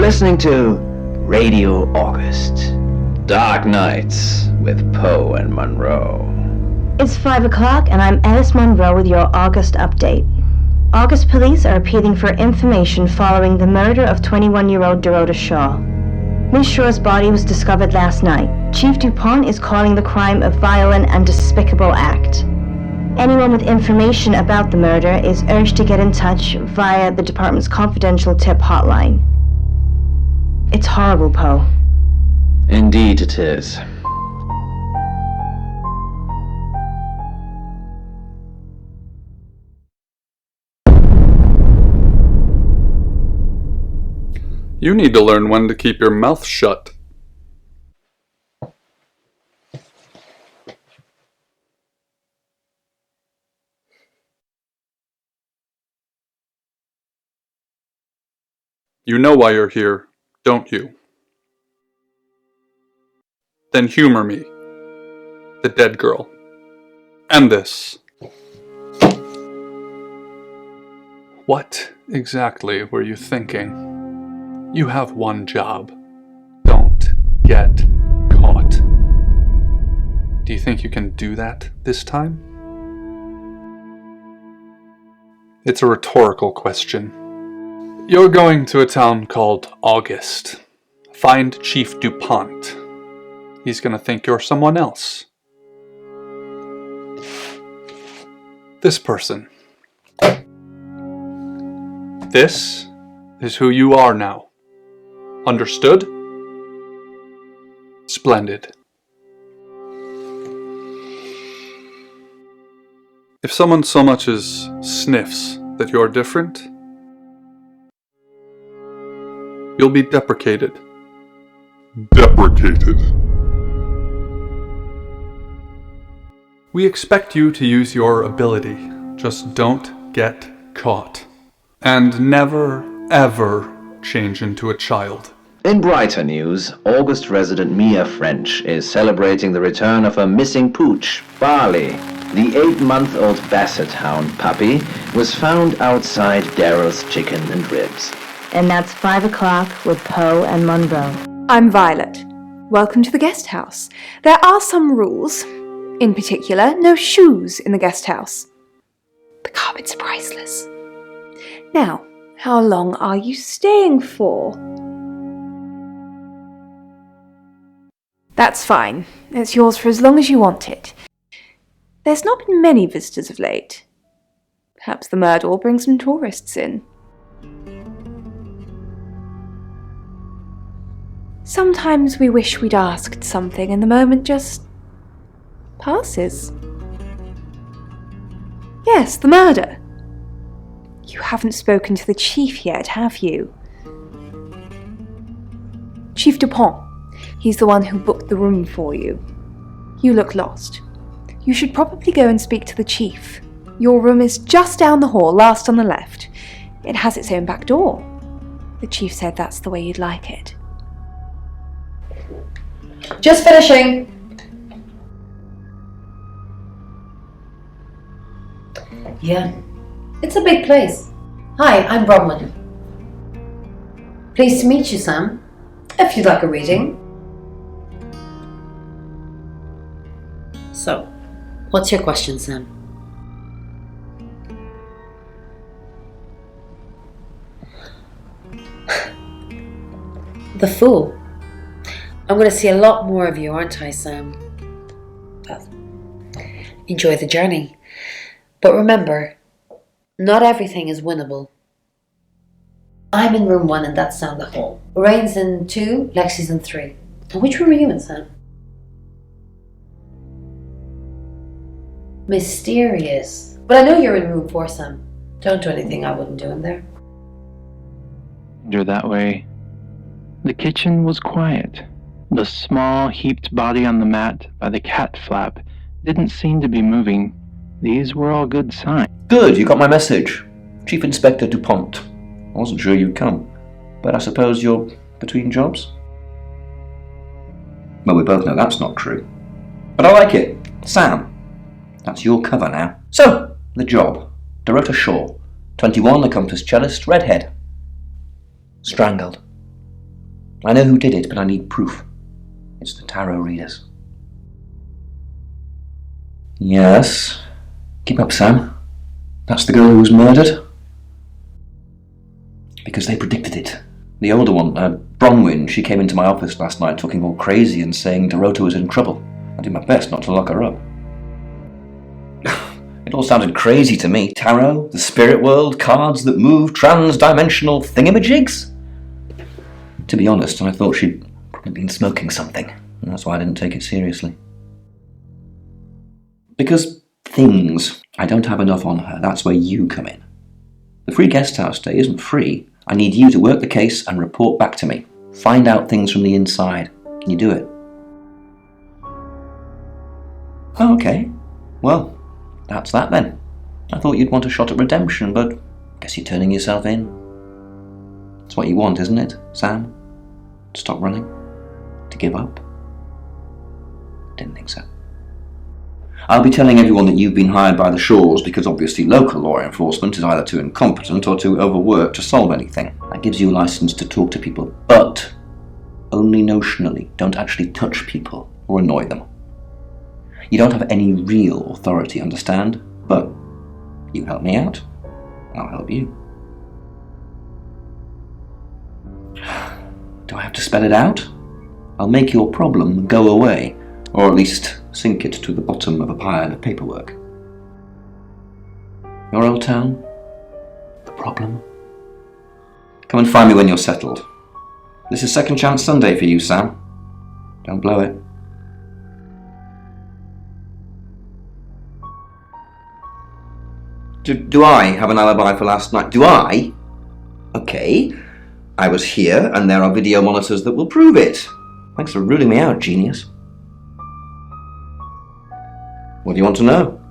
listening to Radio August. Dark Nights with Poe and Monroe. It's 5 o'clock and I'm Alice Monroe with your August update. August police are appealing for information following the murder of 21-year-old Dorota Shaw. Miss Shaw's body was discovered last night. Chief DuPont is calling the crime a violent and despicable act. Anyone with information about the murder is urged to get in touch via the department's confidential tip hotline. It's horrible, Poe. Indeed it is. You need to learn when to keep your mouth shut. You know why you're here, don't you? Then humor me, the dead girl, and this. What exactly were you thinking? You have one job. Don't get caught. Do you think you can do that this time? It's a rhetorical question. You're going to a town called August. Find Chief DuPont. He's gonna think you're someone else. This person. This is who you are now. Understood? Splendid. If someone so much as sniffs that you're different, you'll be deprecated. Deprecated. We expect you to use your ability. Just don't get caught. And never, ever change into a child. In brighter news, August resident Mia French is celebrating the return of her missing pooch, Barley. The 8-month-old Basset Hound puppy was found outside Daryl's Chicken and Ribs. And that's 5 o'clock with Poe and Monroe. I'm Violet. Welcome to the guest house. There are some rules. In particular, no shoes in the guest house. The carpets are priceless. Now, how long are you staying for? That's fine. It's yours for as long as you want it. There's not been many visitors of late. Perhaps the murder will bring some tourists in. Sometimes we wish we'd asked something and the moment just passes. Yes, the murder. You haven't spoken to the chief yet, have you? Chief DuPont. He's the one who booked the room for you. You look lost. You should probably go and speak to the chief. Your room is just down the hall, last on the left. It has its own back door. The chief said that's the way you'd like it. Just finishing. Yeah, it's a big place. Hi, I'm Bronwyn. Pleased to meet you, Sam. If you'd like a reading. So, what's your question, Sam? The Fool. I'm going to see a lot more of you, aren't I, Sam? Well, enjoy the journey. But remember, not everything is winnable. I'm in room 1 and that's down the hall. Lorraine's in 2, Lexi's in 3. And which room are you in, Sam? Mysterious. But I know you're in room 4, Sam. Don't do anything I wouldn't do in there. You're that way. The kitchen was quiet. The small, heaped body on the mat by the cat flap didn't seem to be moving. These were all good signs. Good, you got my message. Chief Inspector DuPont. I wasn't sure you'd come, but I suppose you're between jobs? Well, we both know that's not true. But I like it. Sam. That's your cover now. So, the job. Dorota Shaw. 21, accomplished cellist, redhead. Strangled. I know who did it, but I need proof. It's the tarot readers. Yes. Keep up, Sam. That's the girl who was murdered? Because they predicted it. The older one, Bronwyn, she came into my office last night talking all crazy and saying Dorota was in trouble. I did my best not to lock her up. It all sounded crazy to me. Tarot, the spirit world, cards that move, trans-dimensional thingamajigs. To be honest, I thought she'd probably been smoking something, and that's why I didn't take it seriously. Because things, I don't have enough on her, that's where you come in. The free guest house stay isn't free. I need you to work the case and report back to me. Find out things from the inside. Can you do it? Oh, okay. Well, that's that then. I thought you'd want a shot at redemption, but I guess you're turning yourself in. It's what you want, isn't it, Sam? To stop running? To give up? Didn't think so. I'll be telling everyone that you've been hired by the Shaws because obviously local law enforcement is either too incompetent or too overworked to solve anything. That gives you a license to talk to people, but only notionally. Don't actually touch people or annoy them. You don't have any real authority, understand? But you help me out, I'll help you. Do I have to spell it out? I'll make your problem go away, or at least sink it to the bottom of a pile of paperwork. Your old town? The problem? Come and find me when you're settled. This is Second Chance Sunday for you, Sam. Don't blow it. Do I have an alibi for last night? Do I? Okay. I was here, and there are video monitors that will prove it. Thanks for ruling me out, genius. What do you want to know?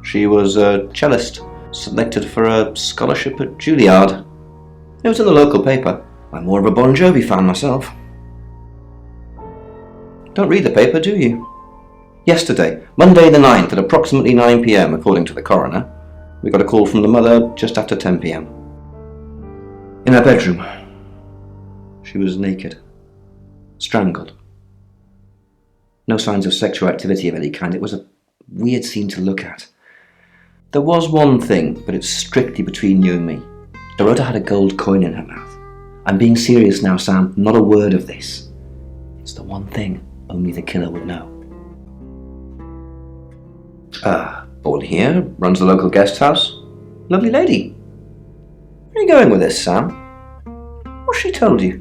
She was a cellist, selected for a scholarship at Juilliard. It was in the local paper. I'm more of a Bon Jovi fan myself. Don't read the paper, do you? Yesterday, Monday the 9th at approximately 9 p.m, according to the coroner, we got a call from the mother just after 10 p.m. In her bedroom. She was naked. Strangled. No signs of sexual activity of any kind. It was a weird scene to look at. There was one thing, but it's strictly between you and me. Dorota had a gold coin in her mouth. I'm being serious now, Sam. Not a word of this. It's the one thing only the killer would know. Born here, runs the local guest house. Lovely lady. Where are you going with this, Sam? What's she told you?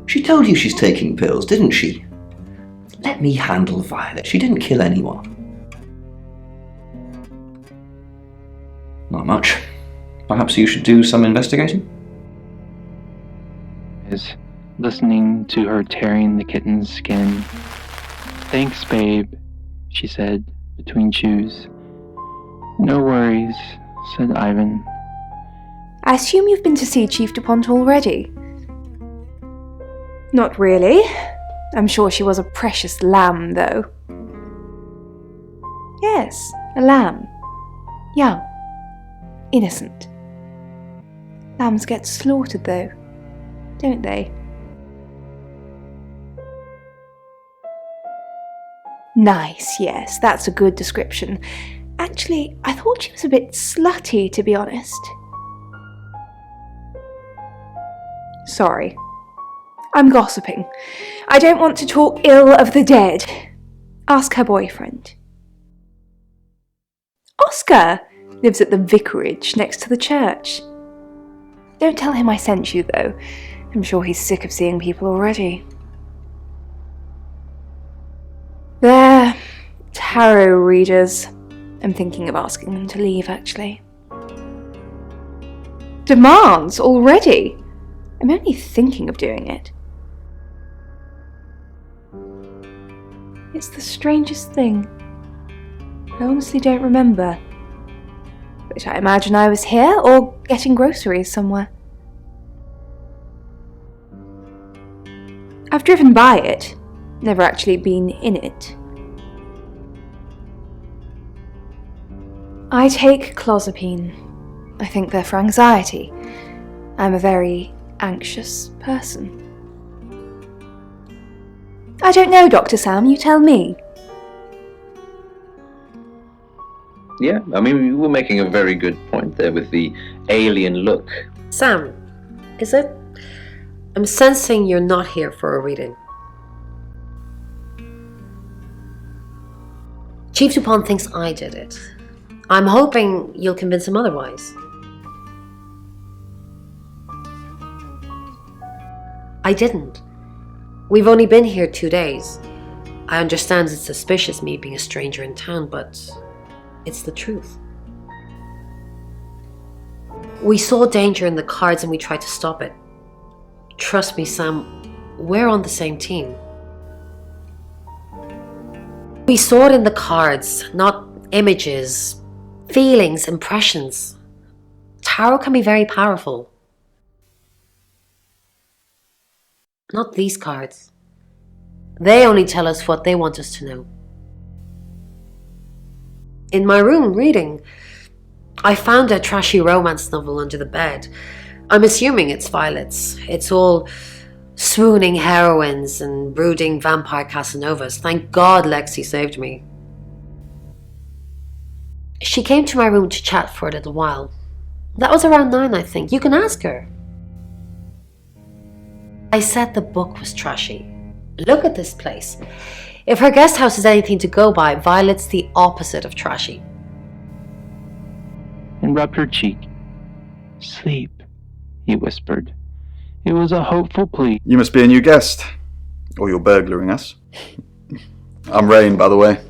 She told you she's taking pills, didn't she? Let me handle Violet. She didn't kill anyone. Not much. Perhaps you should do some investigating? Is listening to her tearing the kitten's skin. Thanks, babe, she said, between chews. No worries, said Ivan. I assume you've been to see Chief DuPont already? Not really. I'm sure she was a precious lamb, though. Yes, a lamb. Young. Innocent. Lambs get slaughtered, though, don't they? Nice, yes, that's a good description. Actually, I thought she was a bit slutty, to be honest. Sorry. I'm gossiping. I don't want to talk ill of the dead. Ask her boyfriend. Oscar lives at the vicarage next to the church. Don't tell him I sent you, though. I'm sure he's sick of seeing people already. They're tarot readers. I'm thinking of asking them to leave, actually. Demands already? I'm only thinking of doing it. It's the strangest thing. I honestly don't remember. But I imagine I was here or getting groceries somewhere. I've driven by it, never actually been in it. I take clozapine. I think they're for anxiety. I'm a very anxious person? I don't know, Dr. Sam, you tell me. Yeah, I mean, you were making a very good point there with the alien look. Sam, is it? I'm sensing you're not here for a reading. Chief Dupont thinks I did it. I'm hoping you'll convince him otherwise. I didn't. We've only been here 2 days. I understand it's suspicious me being a stranger in town, but it's the truth. We saw danger in the cards and we tried to stop it. Trust me, Sam, we're on the same team. We saw it in the cards, not images, feelings, impressions. Tarot can be very powerful. Not these cards. They only tell us what they want us to know. In my room reading, I found a trashy romance novel under the bed. I'm assuming it's Violet's. It's all swooning heroines and brooding vampire Casanovas. Thank God Lexi saved me. She came to my room to chat for a little while. That was around 9, I think. You can ask her. I said the book was trashy. Look at this place. If her guest house is anything to go by, Violet's the opposite of trashy. And rubbed her cheek. Sleep, he whispered. It was a hopeful plea. You must be a new guest. Or you're burglaring us. I'm Rain, by the way.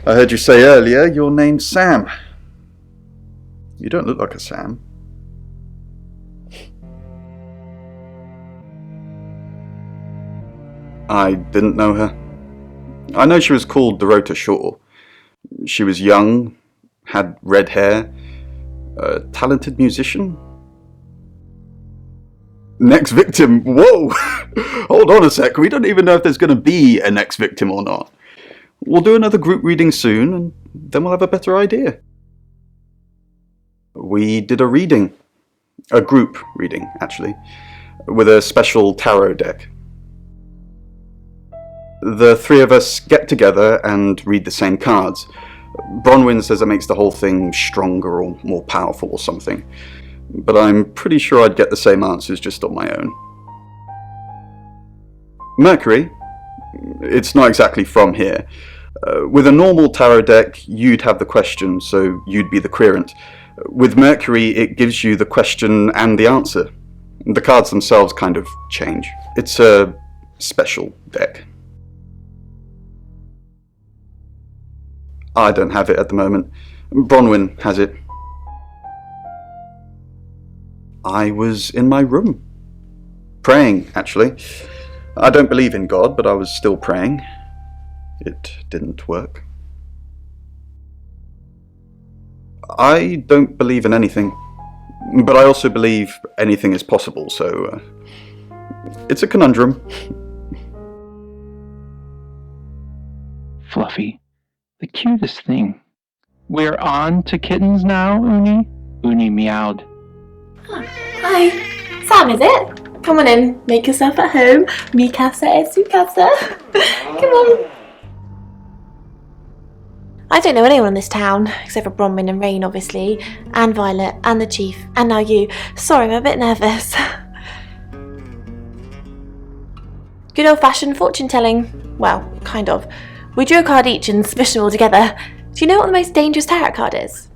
I heard you say earlier your name's Sam. You don't look like a Sam. I didn't know her. I know she was called Dorota Shaw. She was young, had red hair, a talented musician. Next victim? Whoa! Hold on a sec, we don't even know if there's going to be a next victim or not. We'll do another group reading soon, and then we'll have a better idea. We did a reading. A group reading, actually. With a special tarot deck. The 3 of us get together and read the same cards. Bronwyn says it makes the whole thing stronger or more powerful or something. But I'm pretty sure I'd get the same answers just on my own. Mercury, it's not exactly from here. With a normal tarot deck, you'd have the question, so you'd be the querent. With Mercury, it gives you the question and the answer. The cards themselves kind of change. It's a special deck. I don't have it at the moment. Bronwyn has it. I was in my room. Praying, actually. I don't believe in God, but I was still praying. It didn't work. I don't believe in anything, but I also believe anything is possible, so it's a conundrum. Fluffy, the cutest thing. We're on to kittens now, Uni? Uni meowed. Hi, Sam, is it? Come on in, make yourself at home. Mi casa es su casa. Come on. I don't know anyone in this town, except for Bronwyn and Rain, obviously, and Violet, and the Chief, and now you. Sorry, I'm a bit nervous. Good old-fashioned fortune-telling. Well, kind of. We drew a card each and smushed them all together. Do you know what the most dangerous tarot card is?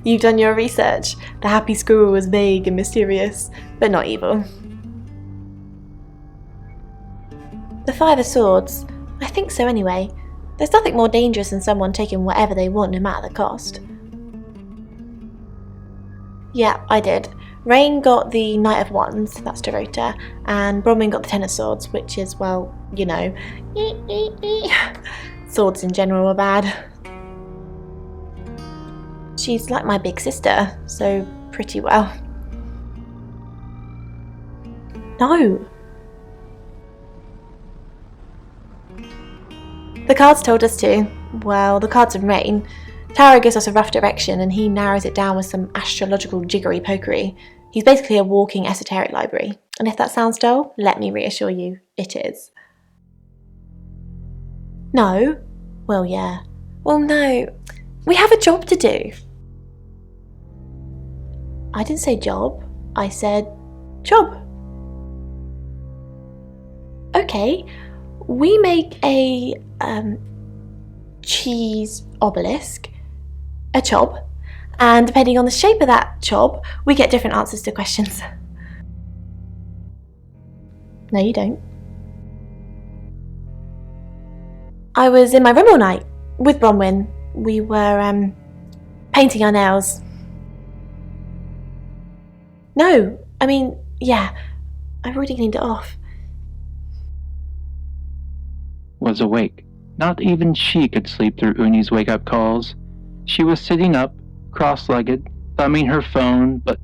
You've done your research. The happy squirrel was vague and mysterious, but not evil. The 5 of Swords. I think so anyway. There's nothing more dangerous than someone taking whatever they want no matter the cost. Yeah, I did. Rain got the Knight of Wands, that's Dorota, and Bronwyn got the 10 of Swords, which is, well, you know, swords in general are bad. She's like my big sister, so pretty well. No. The cards told us to. Well, the cards of rain. Tarot gives us a rough direction and he narrows it down with some astrological jiggery-pokery. He's basically a walking esoteric library. And if that sounds dull, let me reassure you, it is. No? Well, yeah. Well, no. We have a job to do. I didn't say job. I said job. Okay. We make a cheese obelisk, a chob, and depending on the shape of that chob, we get different answers to questions. No, you don't. I was in my room all night with Bronwyn. We were painting our nails. No, I mean, yeah, I've already cleaned it off. Was awake. Not even she could sleep through Uni's wake-up calls. She was sitting up, cross-legged, thumbing her phone, but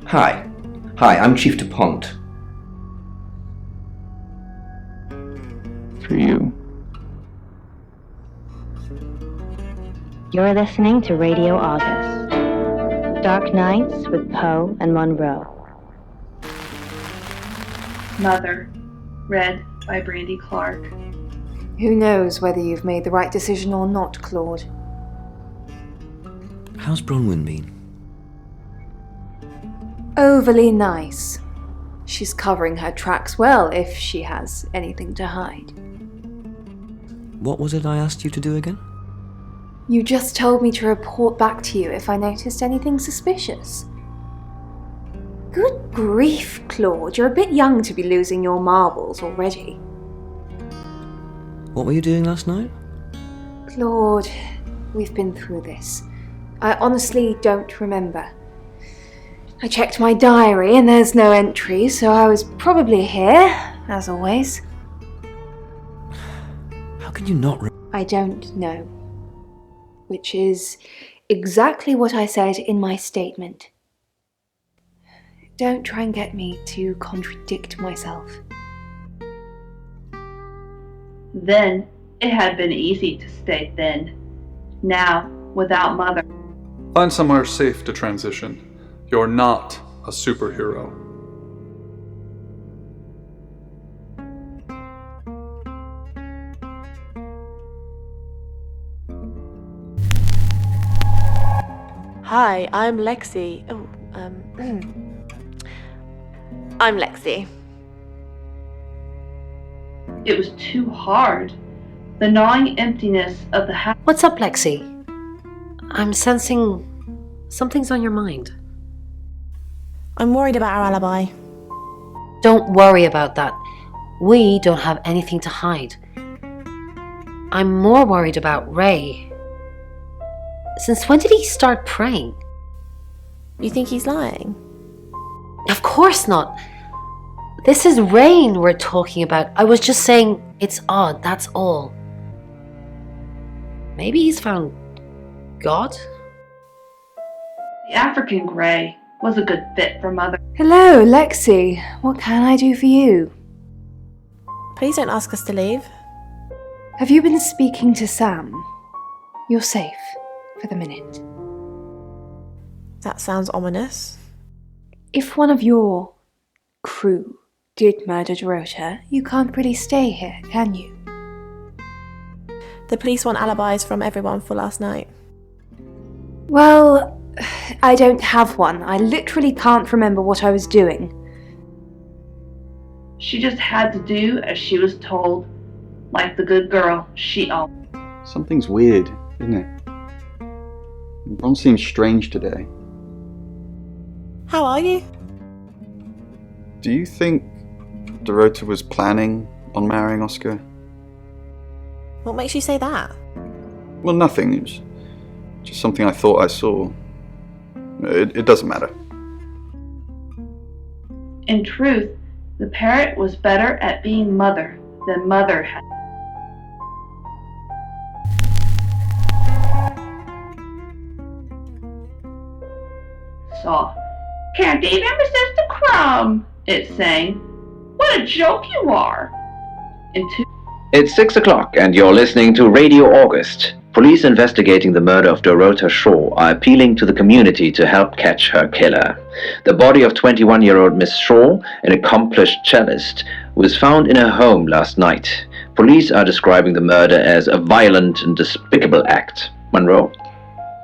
Hi, Hi, I'm Chief DuPont. for you. You're listening to Radio August. Dark Nights with Poe and Monroe. Mother, read by Brandy Clark. Who knows whether you've made the right decision or not, Claude? How's Bronwyn been? Overly nice. She's covering her tracks well if she has anything to hide. What was it I asked you to do again? You just told me to report back to you if I noticed anything suspicious. Good grief, Claude, you're a bit young to be losing your marbles already. What were you doing last night? Claude, we've been through this. I honestly don't remember. I checked my diary and there's no entry, so I was probably here, as always. How can you not I don't know. Which is exactly what I said in my statement. Don't try and get me to contradict myself. Then it had been easy to stay thin. Now, without Mother. Find somewhere safe to transition. You're not a superhero. Hi, I'm Lexi. I'm Lexi. It was too hard. The gnawing emptiness of the house. What's up, Lexi? I'm sensing something's on your mind. I'm worried about our alibi. Don't worry about that. We don't have anything to hide. I'm more worried about Ray. Since when did he start praying? You think he's lying? Of course not. This is Rain we're talking about. I was just saying it's odd, that's all. Maybe he's found God? The African grey was a good fit for Mother. Hello, Lexi. What can I do for you? Please don't ask us to leave. Have you been speaking to Sam? You're safe for the minute. That sounds ominous. If one of your crew did murder Dorota, you can't really stay here, can you? The police want alibis from everyone for last night. Well, I don't have one. I literally can't remember what I was doing. She just had to do as she was told, like the good girl she always. Something's weird, isn't it? Ron seems strange today. How are you? Do you think Dorota was planning on marrying Oscar? What makes you say that? Well, nothing. It was just something I thought I saw. It doesn't matter. In truth, the parrot was better at being mother than mother had. Saw. Can't even resist a crumb, it sang. What a joke you are. It's 6 o'clock and you're listening to Radio August. Police investigating the murder of Dorota Shaw are appealing to the community to help catch her killer. The body of 21-year-old Miss Shaw, an accomplished cellist, was found in her home last night. Police are describing the murder as a violent and despicable act. Monroe?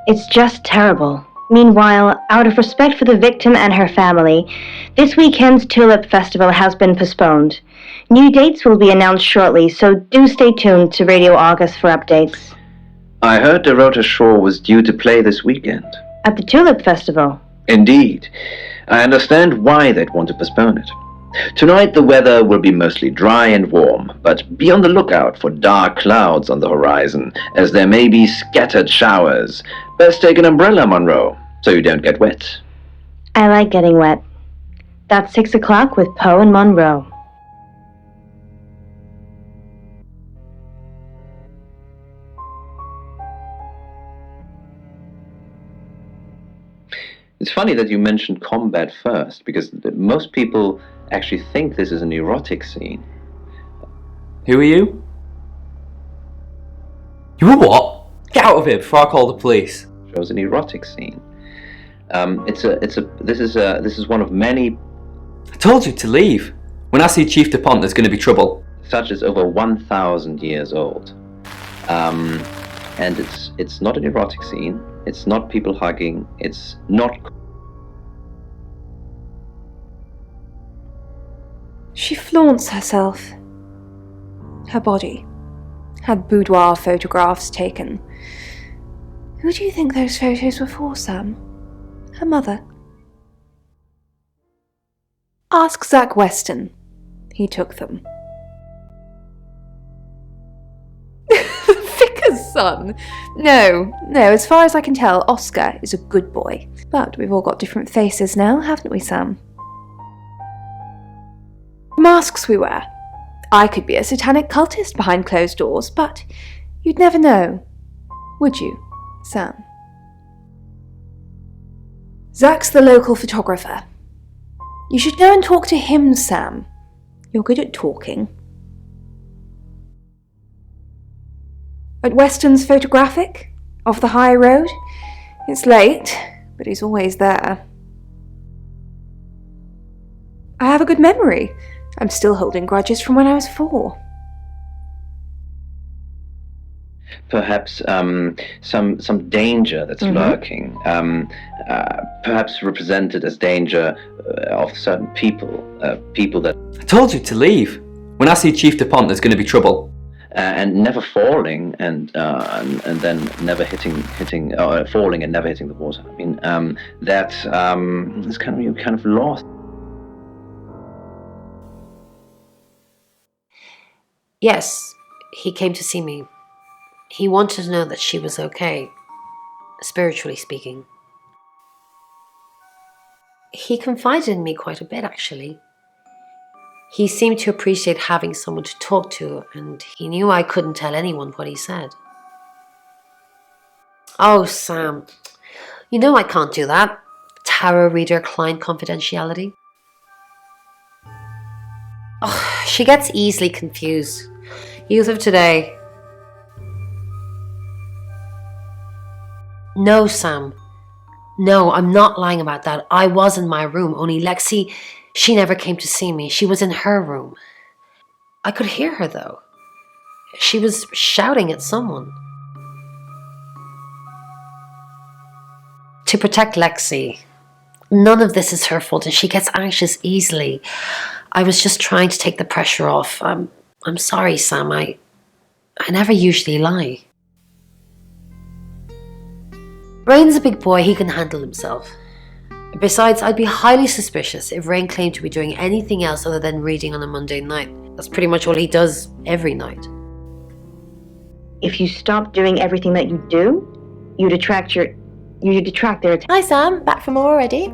It's just terrible. Meanwhile, out of respect for the victim and her family, this weekend's Tulip Festival has been postponed. New dates will be announced shortly, so do stay tuned to Radio August for updates. I heard Dorota Shaw was due to play this weekend. At the Tulip Festival? Indeed. I understand why they'd want to postpone it. Tonight the weather will be mostly dry and warm, but be on the lookout for dark clouds on the horizon, as there may be scattered showers. Best take an umbrella, Monroe, so you don't get wet. I like getting wet. That's 6 o'clock with Poe and Monroe. It's funny that you mentioned combat first, because most people actually think this is an erotic scene. Who are you? You were what? Get out of here before I call the police. It shows an erotic scene. This is one of many. I told you to leave. When I see Chief DuPont, there's going to be trouble. Such as over 1,000 years old. And it's not an erotic scene. It's not people hugging. It's not. She flaunts herself. Her body. Had boudoir photographs taken. Who do you think those photos were for, Sam? Her mother? Ask Zach Weston. He took them. Vicar's son? No, as far as I can tell, Oscar is a good boy. But we've all got different faces now, haven't we, Sam? Masks we wear. I could be a satanic cultist behind closed doors, but you'd never know. Would you, Sam? Zach's the local photographer. You should go and talk to him, Sam. You're good at talking. At Weston's Photographic, off the high road. It's late, but he's always there. I have a good memory. I'm still holding grudges from when I was 4. Perhaps some danger that's lurking. Perhaps represented as danger of certain people. People that. I told you to leave. When I see Chief DuPont, there's going to be trouble. And never falling, and then never falling and never hitting the water. I mean, it's kind of lost. Yes, he came to see me. He wanted to know that she was okay, spiritually speaking. He confided in me quite a bit, actually. He seemed to appreciate having someone to talk to, and he knew I couldn't tell anyone what he said. Oh, Sam, you know I can't do that. Tarot reader client confidentiality. Oh, she gets easily confused. Youth of today. No, Sam. No, I'm not lying about that. I was in my room, only Lexi, she never came to see me. She was in her room. I could hear her, though. She was shouting at someone. To protect Lexi. None of this is her fault, and she gets anxious easily. I was just trying to take the pressure off. I'm sorry, Sam. I never usually lie. Rain's a big boy, he can handle himself. Besides, I'd be highly suspicious if Rain claimed to be doing anything else other than reading on a Monday night. That's pretty much all he does every night. If you stop doing everything that you do, you'd detract their attention. Hi Sam, back for more already?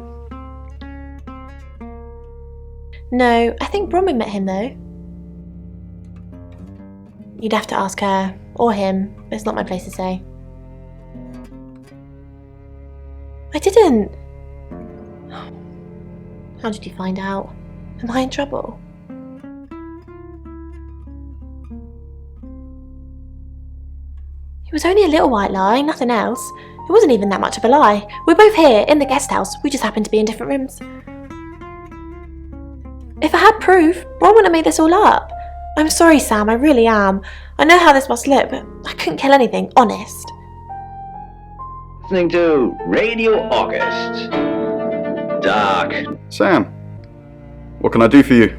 No, I think Bronwyn met him though. You'd have to ask her, or him. It's not my place to say. I didn't. How did you find out? Am I in trouble? It was only a little white lie, nothing else. It wasn't even that much of a lie. We're both here, in the guest house. We just happened to be in different rooms. If I had proof, Ron wouldn't have made this all up. I'm sorry, Sam, I really am. I know how this must look, but I couldn't kill anything, honest. Listening to Radio August. Dark. Sam, what can I do for you?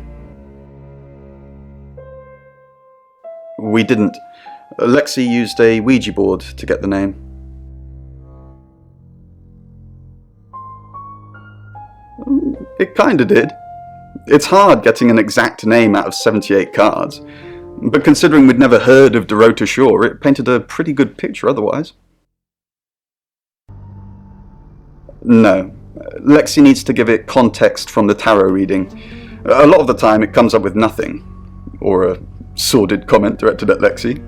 We didn't. Lexi used a Ouija board to get the name. It kinda did. It's hard getting an exact name out of 78 cards, but considering we'd never heard of Dorota Shaw, it painted a pretty good picture otherwise. No. Lexi needs to give it context from the tarot reading. A lot of the time it comes up with nothing. Or a sordid comment directed at Lexi.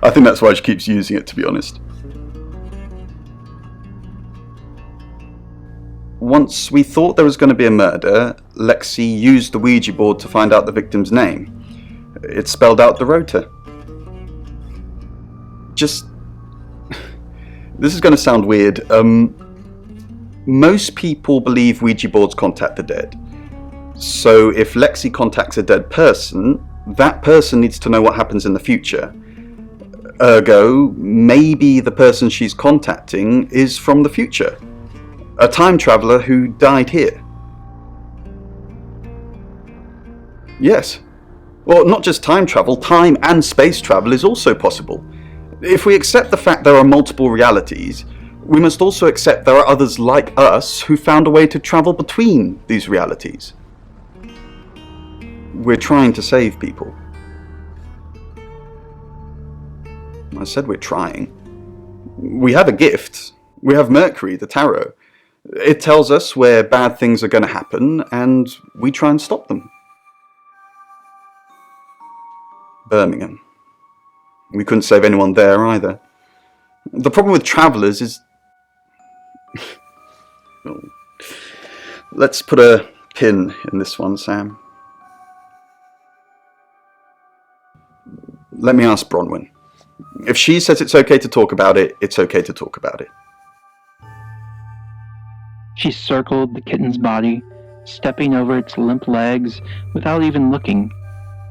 I think that's why she keeps using it, to be honest. Once we thought there was going to be a murder, Lexi used the Ouija board to find out the victim's name. It spelled out Dorota. Just... This is going to sound weird. Most people believe Ouija boards contact the dead. So if Lexi contacts a dead person, that person needs to know what happens in the future. Ergo, maybe the person she's contacting is from the future. A time traveller who died here. Yes. Well, not just time travel, time and space travel is also possible. If we accept the fact there are multiple realities, we must also accept there are others like us who found a way to travel between these realities. We're trying to save people. I said we're trying. We have a gift. We have Mercury, the tarot. It tells us where bad things are going to happen, and we try and stop them. Birmingham. We couldn't save anyone there either. The problem with travellers is... Well, let's put a pin in this one, Sam. Let me ask Bronwyn. If she says it's okay to talk about it, it's okay to talk about it. She circled the kitten's body, stepping over its limp legs without even looking.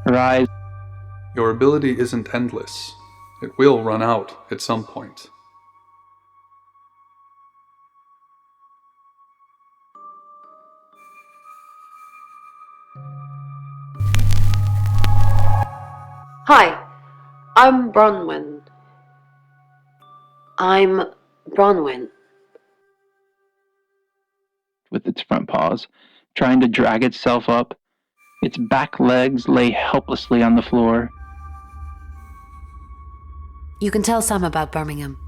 Her eyes... Your ability isn't endless. It will run out at some point. Hi, I'm Bronwyn. with its front paws, trying to drag itself up. Its back legs lay helplessly on the floor. You can tell Sam about Birmingham.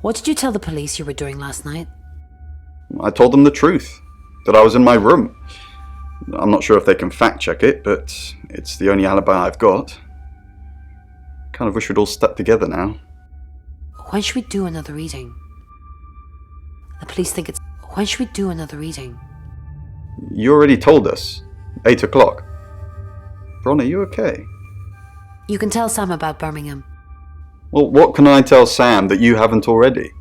What did you tell the police you were doing last night? I told them the truth, that I was in my room. I'm not sure if they can fact check it, but it's the only alibi I've got. Kind of wish we'd all stuck together now. When should we do another reading? The police think it's... When should we do another reading? You already told us. 8 o'clock. Bron, are you okay? You can tell Sam about Birmingham. Well, what can I tell Sam that you haven't already?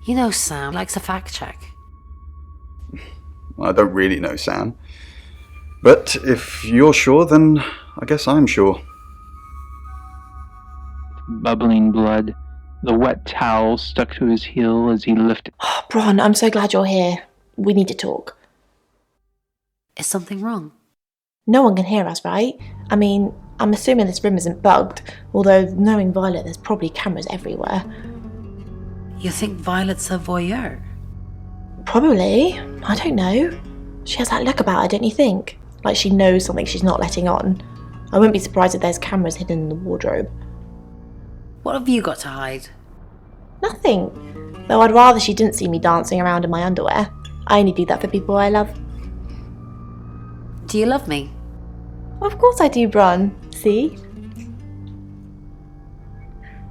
You know Sam likes a fact check. I don't really know Sam. But if you're sure, then I guess I'm sure. Bubbling blood, the wet towel stuck to his heel as he lifted. Oh, Bron, I'm so glad you're here. We need to talk. Is something wrong? No one can hear us, right? I mean, I'm assuming this room isn't bugged, although knowing Violet, there's probably cameras everywhere. You think Violet's a voyeur? Probably. I don't know. She has that look about her, don't you think? Like she knows something she's not letting on. I wouldn't be surprised if there's cameras hidden in the wardrobe. What have you got to hide? Nothing. Though I'd rather she didn't see me dancing around in my underwear. I only do that for people I love. Do you love me? Of course I do, Bron. See?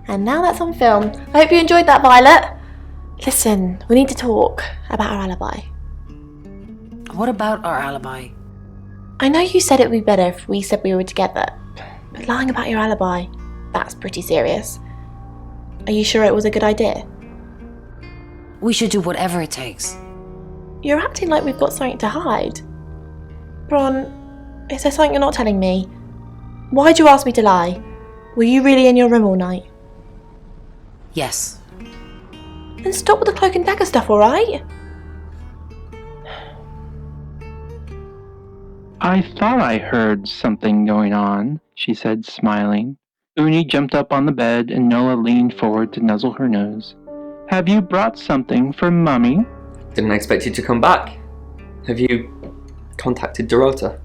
And now that's on film. I hope you enjoyed that, Violet. Listen, we need to talk about our alibi. What about our alibi? I know you said it would be better if we said we were together, but lying about your alibi, that's pretty serious. Are you sure it was a good idea? We should do whatever it takes. You're acting like we've got something to hide. Bron, is there something you're not telling me? Why'd you ask me to lie? Were you really in your room all night? Yes. Then stop with the cloak and dagger stuff, alright? I thought I heard something going on, she said, smiling. Uni jumped up on the bed and Noah leaned forward to nuzzle her nose. Have you brought something for Mummy? Didn't expect you to come back. Have you contacted Dorota?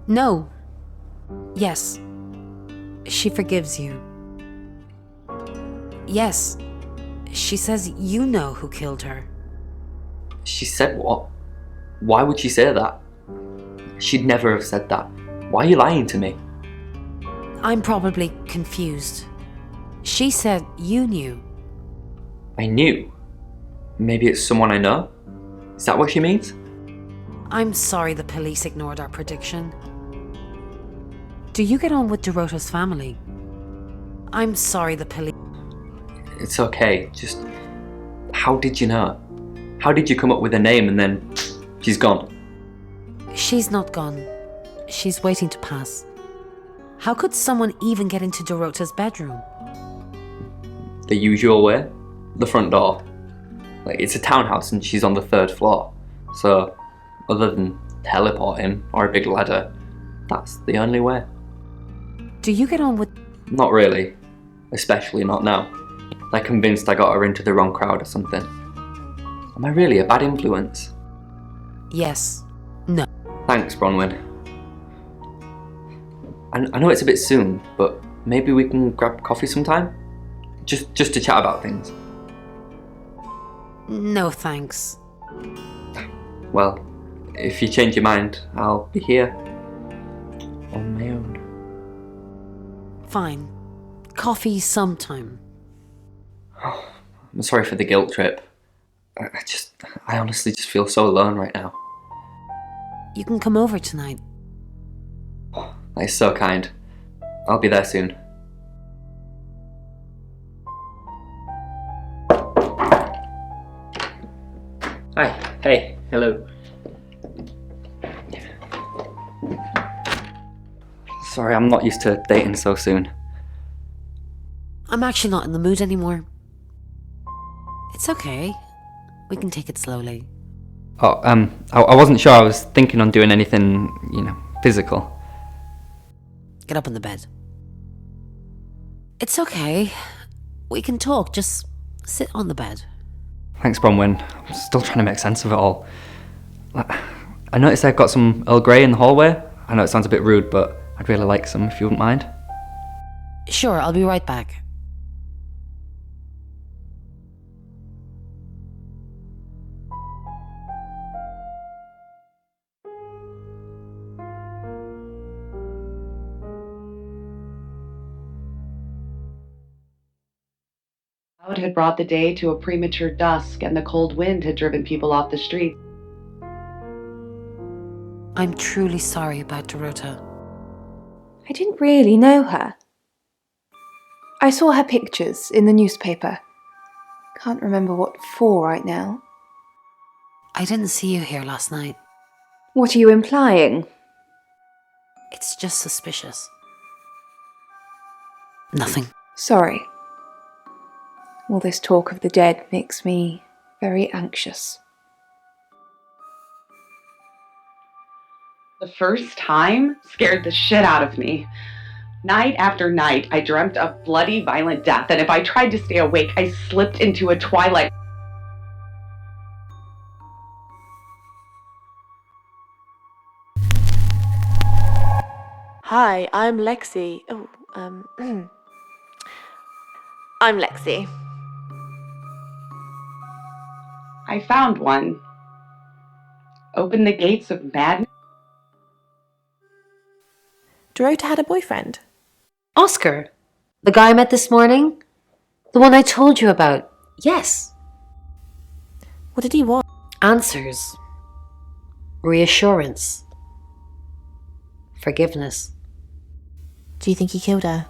No. Yes. She forgives you. Yes. She says you know who killed her. She said what? Why would she say that? She'd never have said that. Why are you lying to me? I'm probably confused. She said you knew. I knew. Maybe it's someone I know? Is that what she means? I'm sorry the police ignored our prediction. Do you get on with Dorota's family? I'm sorry the police... It's okay, just... How did you know? How did you come up with a name and then... she's gone? She's not gone. She's waiting to pass. How could someone even get into Dorota's bedroom? The usual way? The front door. Like, it's a townhouse and she's on the 3rd floor. So, other than teleporting or a big ladder, that's the only way. Do you get on with... Not really. Especially not now. They're convinced I got her into the wrong crowd or something. Am I really a bad influence? Yes. No. Thanks, Bronwyn. I know it's a bit soon, but maybe we can grab coffee sometime? Just to chat about things. No thanks. Well, if you change your mind, I'll be here. On my own. Fine. Coffee sometime. I'm sorry for the guilt trip. I honestly just feel so alone right now. You can come over tonight. That is so kind. I'll be there soon. Hi. Hey. Hello. Sorry, I'm not used to dating so soon. I'm actually not in the mood anymore. It's okay. We can take it slowly. Oh, I wasn't sure I was thinking on doing anything, physical. Get up on the bed. It's okay. We can talk. Just sit on the bed. Thanks, Bronwyn. I'm still trying to make sense of it all. I noticed I've got some Earl Grey in the hallway. I know it sounds a bit rude, but I'd really like some if you wouldn't mind. Sure, I'll be right back. Cloud had brought the day to a premature dusk, and the cold wind had driven people off the street. I'm truly sorry about Dorota. I didn't really know her. I saw her pictures in the newspaper. Can't remember what for right now. I didn't see you here last night. What are you implying? It's just suspicious. Nothing. Sorry. All this talk of the dead makes me very anxious. The first time scared the shit out of me. Night after night, I dreamt of bloody, violent death, and if I tried to stay awake, I slipped into a twilight. Hi, I'm Lexi. I'm Lexi. I found one. Opened the gates of madness. Dorota had a boyfriend. Oscar, the guy I met this morning? The one I told you about. Yes. What did he want? Answers. Reassurance. Forgiveness. Do you think he killed her?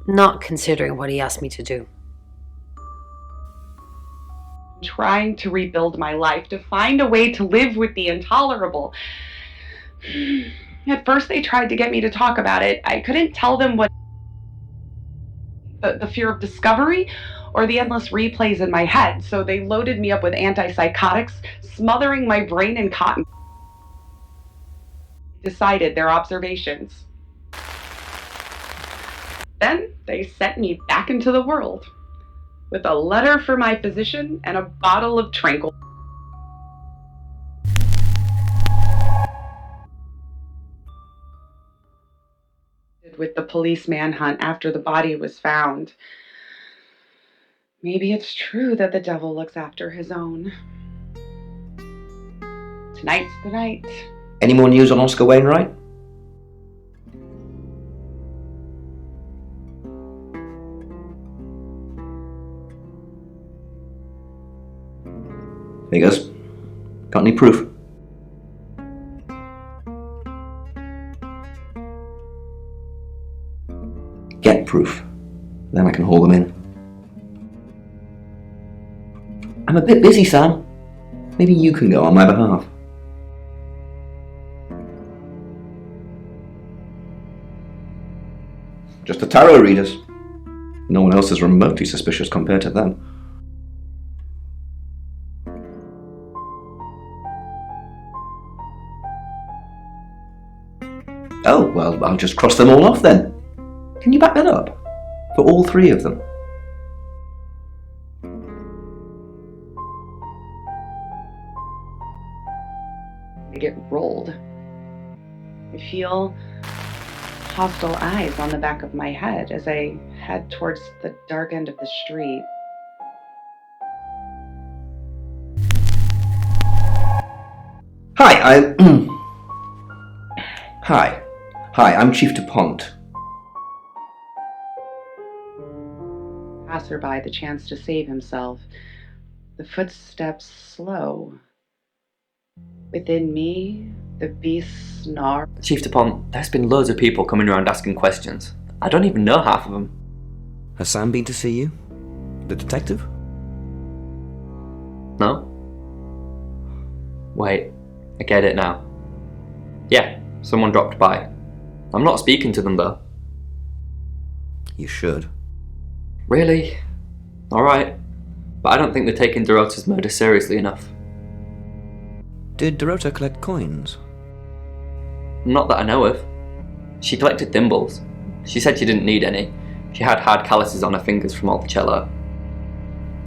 Not considering what he asked me to do. Trying to rebuild my life, to find a way to live with the intolerable. At first, they tried to get me to talk about it. I couldn't tell them what the fear of discovery or the endless replays in my head, so they loaded me up with antipsychotics, smothering my brain in cotton. Decided their observations. Then they sent me back into the world with a letter for my physician and a bottle of tranquil. With the police manhunt after the body was found. Maybe it's true that the devil looks after his own. Tonight's the night. Any more news on Oscar Wainwright? Figures. Got any proof? Get proof. Then I can haul them in. I'm a bit busy, Sam. Maybe you can go on my behalf. Just the tarot readers. No one else is remotely suspicious compared to them. Oh, well, I'll just cross them all off then. Can you back that up? For all three of them? I get rolled. I feel hostile eyes on the back of my head as I head towards the dark end of the street. Hi, Hi, I'm Chief DuPont. Passerby the chance to save himself. The footsteps slow. Within me, the beast snarls. Chief DuPont, there's been loads of people coming around asking questions. I don't even know half of them. Has Sam been to see you? The detective? No? Wait, I get it now. Yeah, someone dropped by. I'm not speaking to them though. You should. Really? Alright. But I don't think they're taking Dorota's murder seriously enough. Did Dorota collect coins? Not that I know of. She collected thimbles. She said she didn't need any. She had hard calluses on her fingers from all the cello.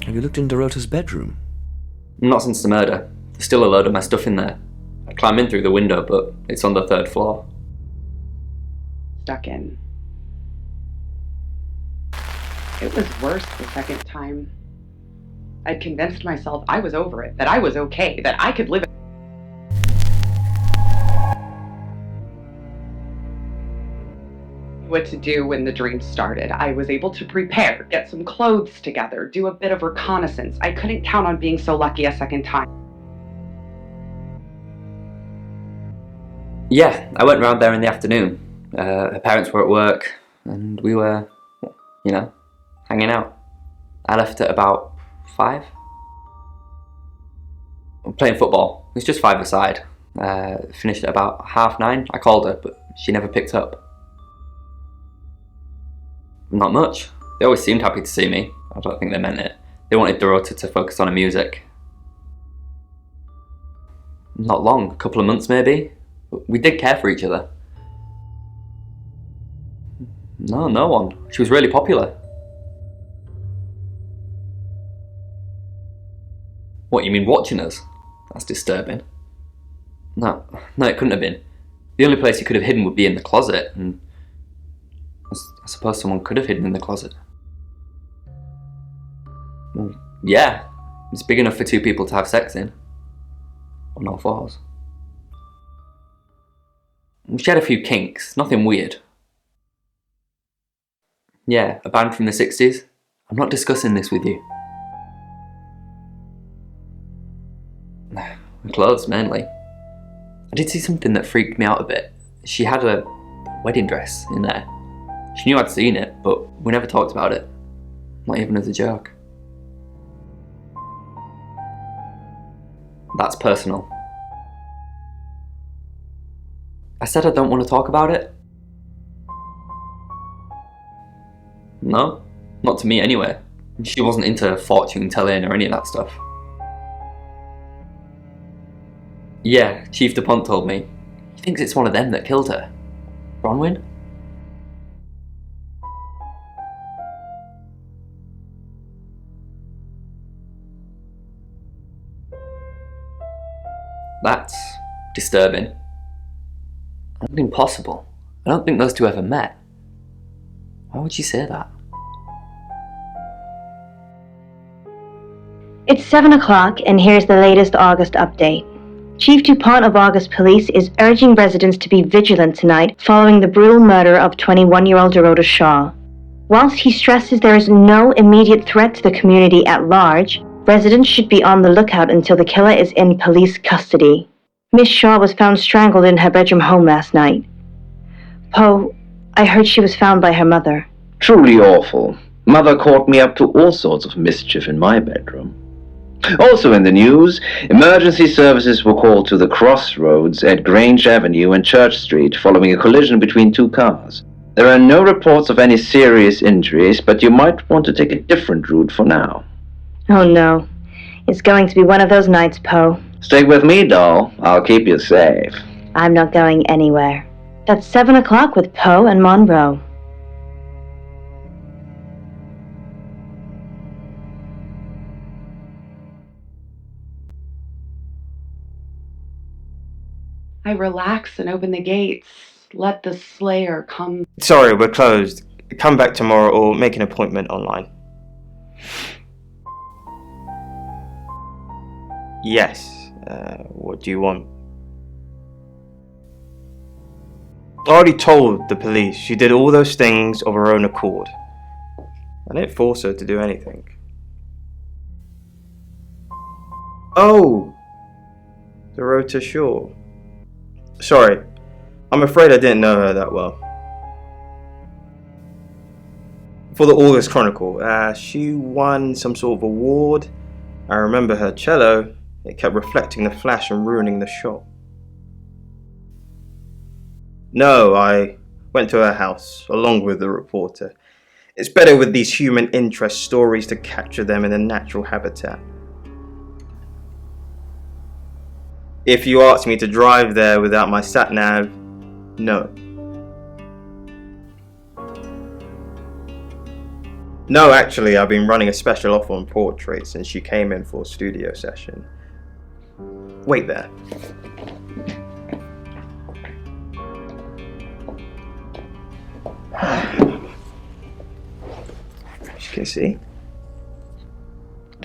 Have you looked in Dorota's bedroom? Not since the murder. There's still a load of my stuff in there. I'd climb in through the window, but it's on the 3rd floor. Stuck in. It was worse the second time. I'd convinced myself I was over it, that I was okay, that I could live it. What to do when the dream started. I was able to prepare, get some clothes together, do a bit of reconnaissance. I couldn't count on being so lucky a second time. Yeah, I went round there in the afternoon. Her parents were at work, and we were, hanging out. I left at about 5. I'm playing football. It was just 5-a-side. Finished at about 9:30. I called her, but she never picked up. Not much. They always seemed happy to see me. I don't think they meant it. They wanted Dorota to focus on her music. Not long, a couple of months maybe. We did care for each other. No, no one. She was really popular. What, you mean watching us? That's disturbing. No, it couldn't have been. The only place you could have hidden would be in the closet, and I suppose someone could have hidden in the closet. Well, yeah, it's big enough for two people to have sex in. On all fours. She had a few kinks, nothing weird. Yeah, a band from the 60s. I'm not discussing this with you. Clothes, mainly. I did see something that freaked me out a bit. She had a wedding dress in there. She knew I'd seen it, but we never talked about it. Not even as a joke. That's personal. I said I don't want to talk about it. No, not to me anyway. She wasn't into fortune telling or any of that stuff. Yeah, Chief DuPont told me. He thinks it's one of them that killed her. Bronwyn? That's disturbing. And impossible. I don't think those two ever met. Why would you say that? It's 7 o'clock, and here's the latest August update. Chief DuPont of August Police is urging residents to be vigilant tonight following the brutal murder of 21-year-old Dorota Shaw. Whilst he stresses there is no immediate threat to the community at large, residents should be on the lookout until the killer is in police custody. Miss Shaw was found strangled in her bedroom home last night. Poe, I heard she was found by her mother. Truly awful. Mother caught me up to all sorts of mischief in my bedroom. Also in the news, emergency services were called to the crossroads at Grange Avenue and Church Street following a collision between two cars. There are no reports of any serious injuries, but you might want to take a different route for now. Oh no. It's going to be one of those nights, Poe. Stick with me, doll. I'll keep you safe. I'm not going anywhere. That's 7 o'clock with Poe and Monroe. I relax and open the gates. Let the slayer come. Sorry, we're closed. Come back tomorrow or make an appointment online. Yes. What do you want? I already told the police she did all those things of her own accord. I didn't force her to do anything. Oh! Dorota Shaw. Sorry, I'm afraid I didn't know her that well. For the August Chronicle, she won some sort of award. I remember her cello. It kept reflecting the flash and ruining the shot. No, I went to her house, along with the reporter. It's better with these human interest stories to capture them in a natural habitat. If you asked me to drive there without my sat-nav, no. No, actually, I've been running a special offer on portraits since she came in for a studio session. Wait there. As you can see,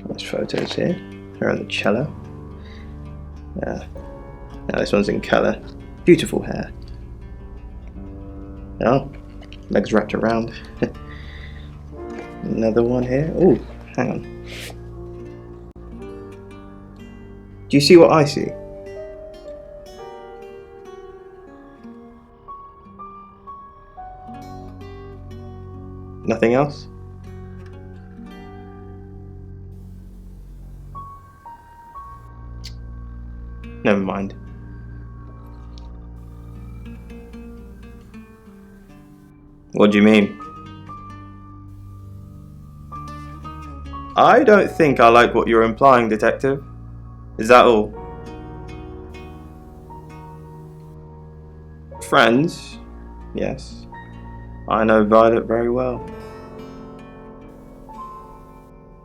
there's photos here. Her on the cello. Now this one's in colour. Beautiful hair. Oh, legs wrapped around. Another one here. Oh, hang on. Do you see what I see? Nothing else? Never mind. What do you mean? I don't think I like what you're implying, Detective. Is that all? friends, yes. I know Violet very well.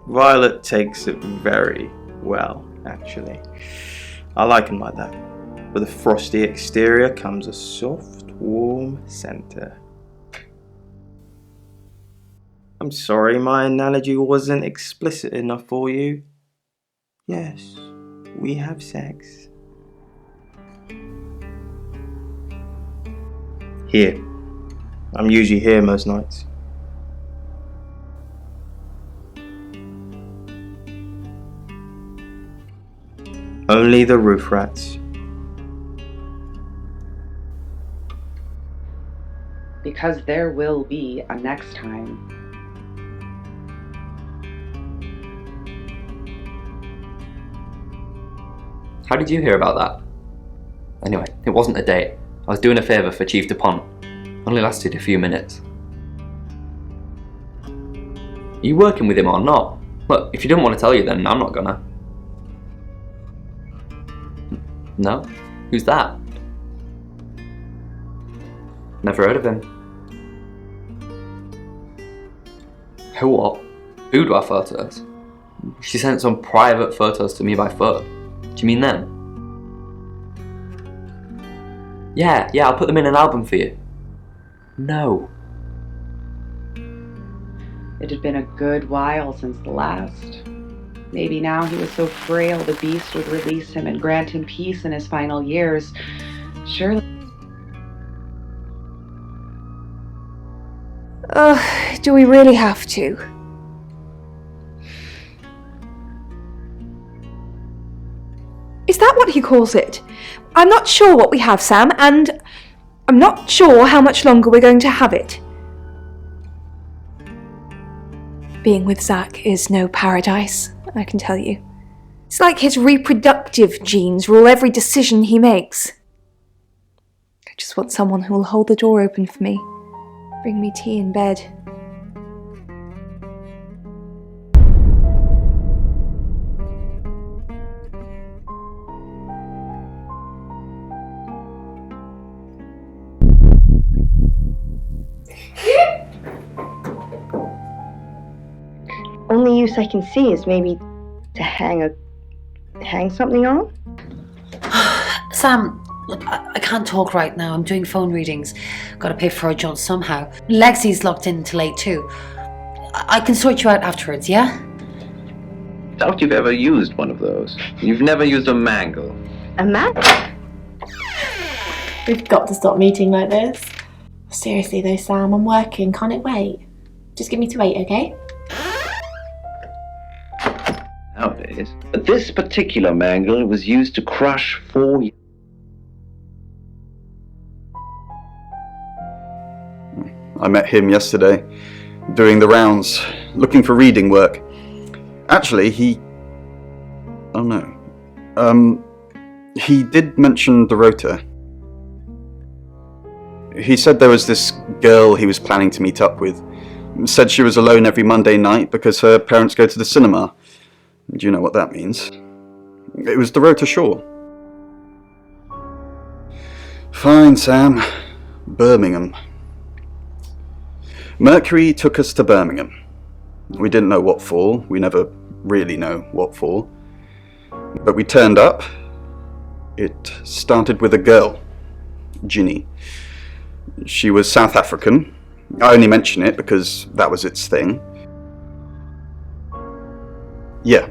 Violet takes it very well, actually. I like him like that. With a frosty exterior comes a soft, warm centre. I'm sorry my analogy wasn't explicit enough for you. Yes, we have sex. Here. I'm usually here most nights. Only the roof rats. Because there will be a next time. How did you hear about that? Anyway, it wasn't a date. I was doing a favour for Chief DuPont. Only lasted a few minutes. Are you working with him or not? Look, if you don't want to tell you, then I'm not gonna. No? Who's that? Never heard of him. Who what? Boudoir photos? She sent some private photos to me by phone. Do you mean them? Yeah, I'll put them in an album for you. No. It had been a good while since the last. Maybe now he was so frail the beast would release him and grant him peace in his final years. Surely. Do we really have to? Is that what he calls it? I'm not sure what we have, Sam, and I'm not sure how much longer we're going to have it. Being with Zach is no paradise, I can tell you. It's like his reproductive genes rule every decision he makes. I just want someone who will hold the door open for me, bring me tea in bed. Only use I can see is maybe to hang something on? Sam, look, I can't talk right now. I'm doing phone readings. Gotta pay for a job somehow. Lexi's locked in till 8 too. I can sort you out afterwards, yeah? Doubt you've ever used one of those. You've never used a mangle. A mangle? We've got to stop meeting like this. Seriously though, Sam, I'm working. Can't it wait? Just give me to 8, okay? Nowadays. But this particular mangle was used to crush 4... I met him yesterday, doing the rounds, looking for reading work. Actually, he did mention Dorota. He said there was this girl he was planning to meet up with. Said she was alone every Monday night because her parents go to the cinema. Do you know what that means? It was Dorota Shaw. Fine, Sam. Birmingham. Mercury took us to Birmingham. We didn't know what for. We never really know what for. But we turned up. It started with a girl, Ginny. She was South African. I only mention it because that was its thing. Yeah.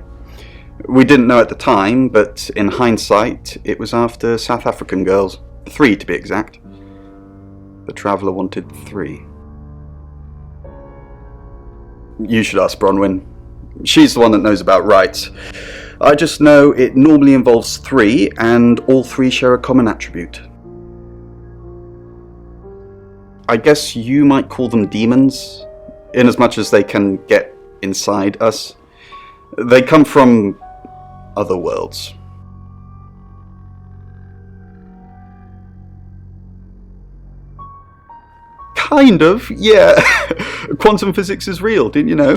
We didn't know at the time, but in hindsight, it was after South African girls. 3 to be exact. The Traveller wanted 3. You should ask Bronwyn. She's the one that knows about rights. I just know it normally involves 3, and all 3 share a common attribute. I guess you might call them demons, in as much as they can get inside us. They come from other worlds. Kind of, yeah. Quantum physics is real, didn't you know?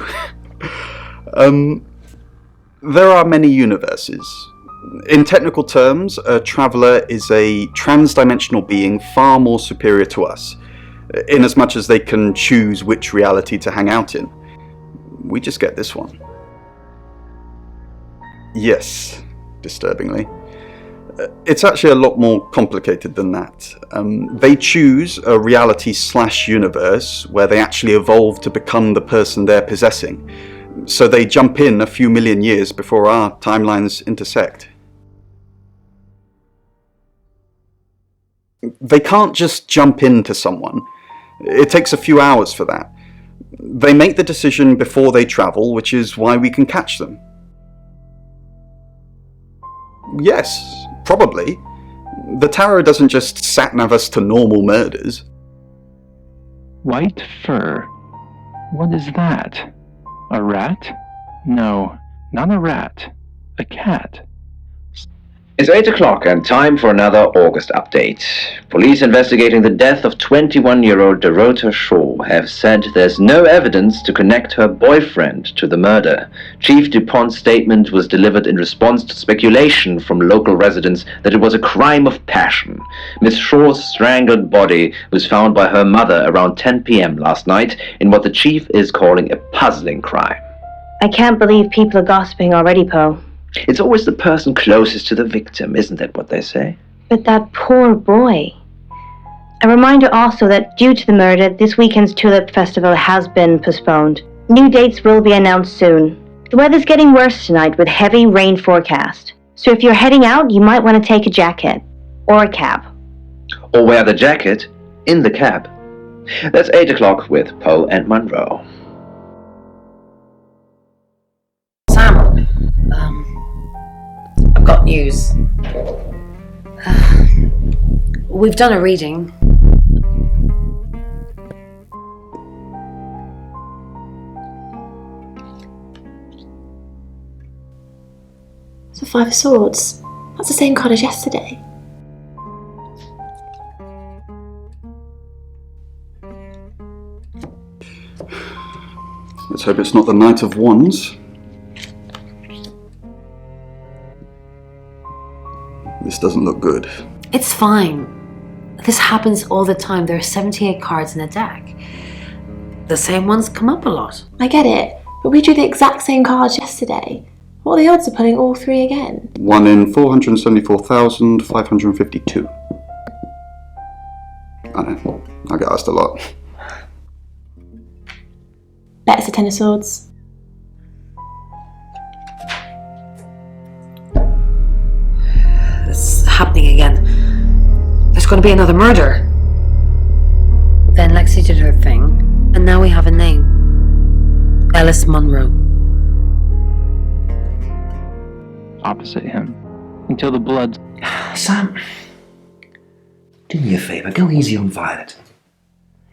There are many universes. In technical terms, a traveller is a trans-dimensional being far more superior to us, in as much as they can choose which reality to hang out in. We just get this one. Yes, disturbingly. It's actually a lot more complicated than that. They choose a reality/universe where they actually evolve to become the person they're possessing. So they jump in a few million years before our timelines intersect. They can't just jump into someone. It takes a few hours for that. They make the decision before they travel, which is why we can catch them. Yes, probably. The tarot doesn't just sat-nav us to normal murders. White fur. What is that? A rat? No, not a rat. A cat. It's 8 o'clock and time for another August update. Police investigating the death of 21-year-old Dorota Shaw have said there's no evidence to connect her boyfriend to the murder. Chief DuPont's statement was delivered in response to speculation from local residents that it was a crime of passion. Miss Shaw's strangled body was found by her mother around 10 p.m. last night in what the chief is calling a puzzling crime. I can't believe people are gossiping already, Poe. It's always the person closest to the victim, isn't that what they say? But that poor boy. A reminder also that due to the murder, this weekend's Tulip Festival has been postponed. New dates will be announced soon. The weather's getting worse tonight with heavy rain forecast. So if you're heading out, you might want to take a jacket. Or a cab. Or wear the jacket in the cab. That's 8 o'clock with Poe and Monroe. Sam, I've got news. We've done a reading. It's a Five of Swords. That's the same card as yesterday. Let's hope it's not the Knight of Wands. This doesn't look good. It's fine. This happens all the time. There are 78 cards in a deck. The same ones come up a lot. I get it, but we drew the exact same cards yesterday. What are the odds of pulling all three again? 1 in 474,552. I know, I get asked a lot. Bet it's a Ten of Swords. It's happening again. There's going to be another murder. Then Lexi did her thing, and now we have a name. Alice Munro. Opposite him. Until the blood... Sam, do me a favour, go easy on Violet.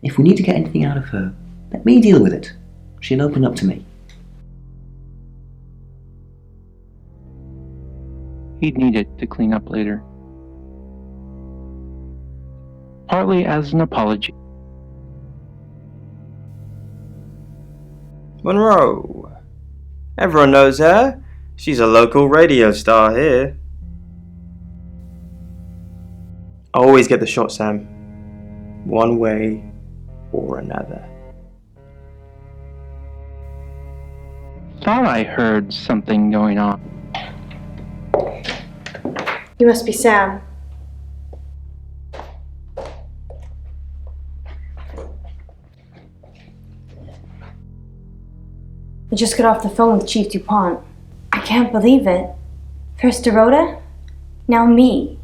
If we need to get anything out of her, let me deal with it. She'll open up to me. He'd need it to clean up later. Partly as an apology. Monroe. Everyone knows her. She's a local radio star here. I always get the shot, Sam. One way or another. Thought I heard something going on. You must be Sam. I just got off the phone with Chief DuPont. I can't believe it. First Dorota, now me.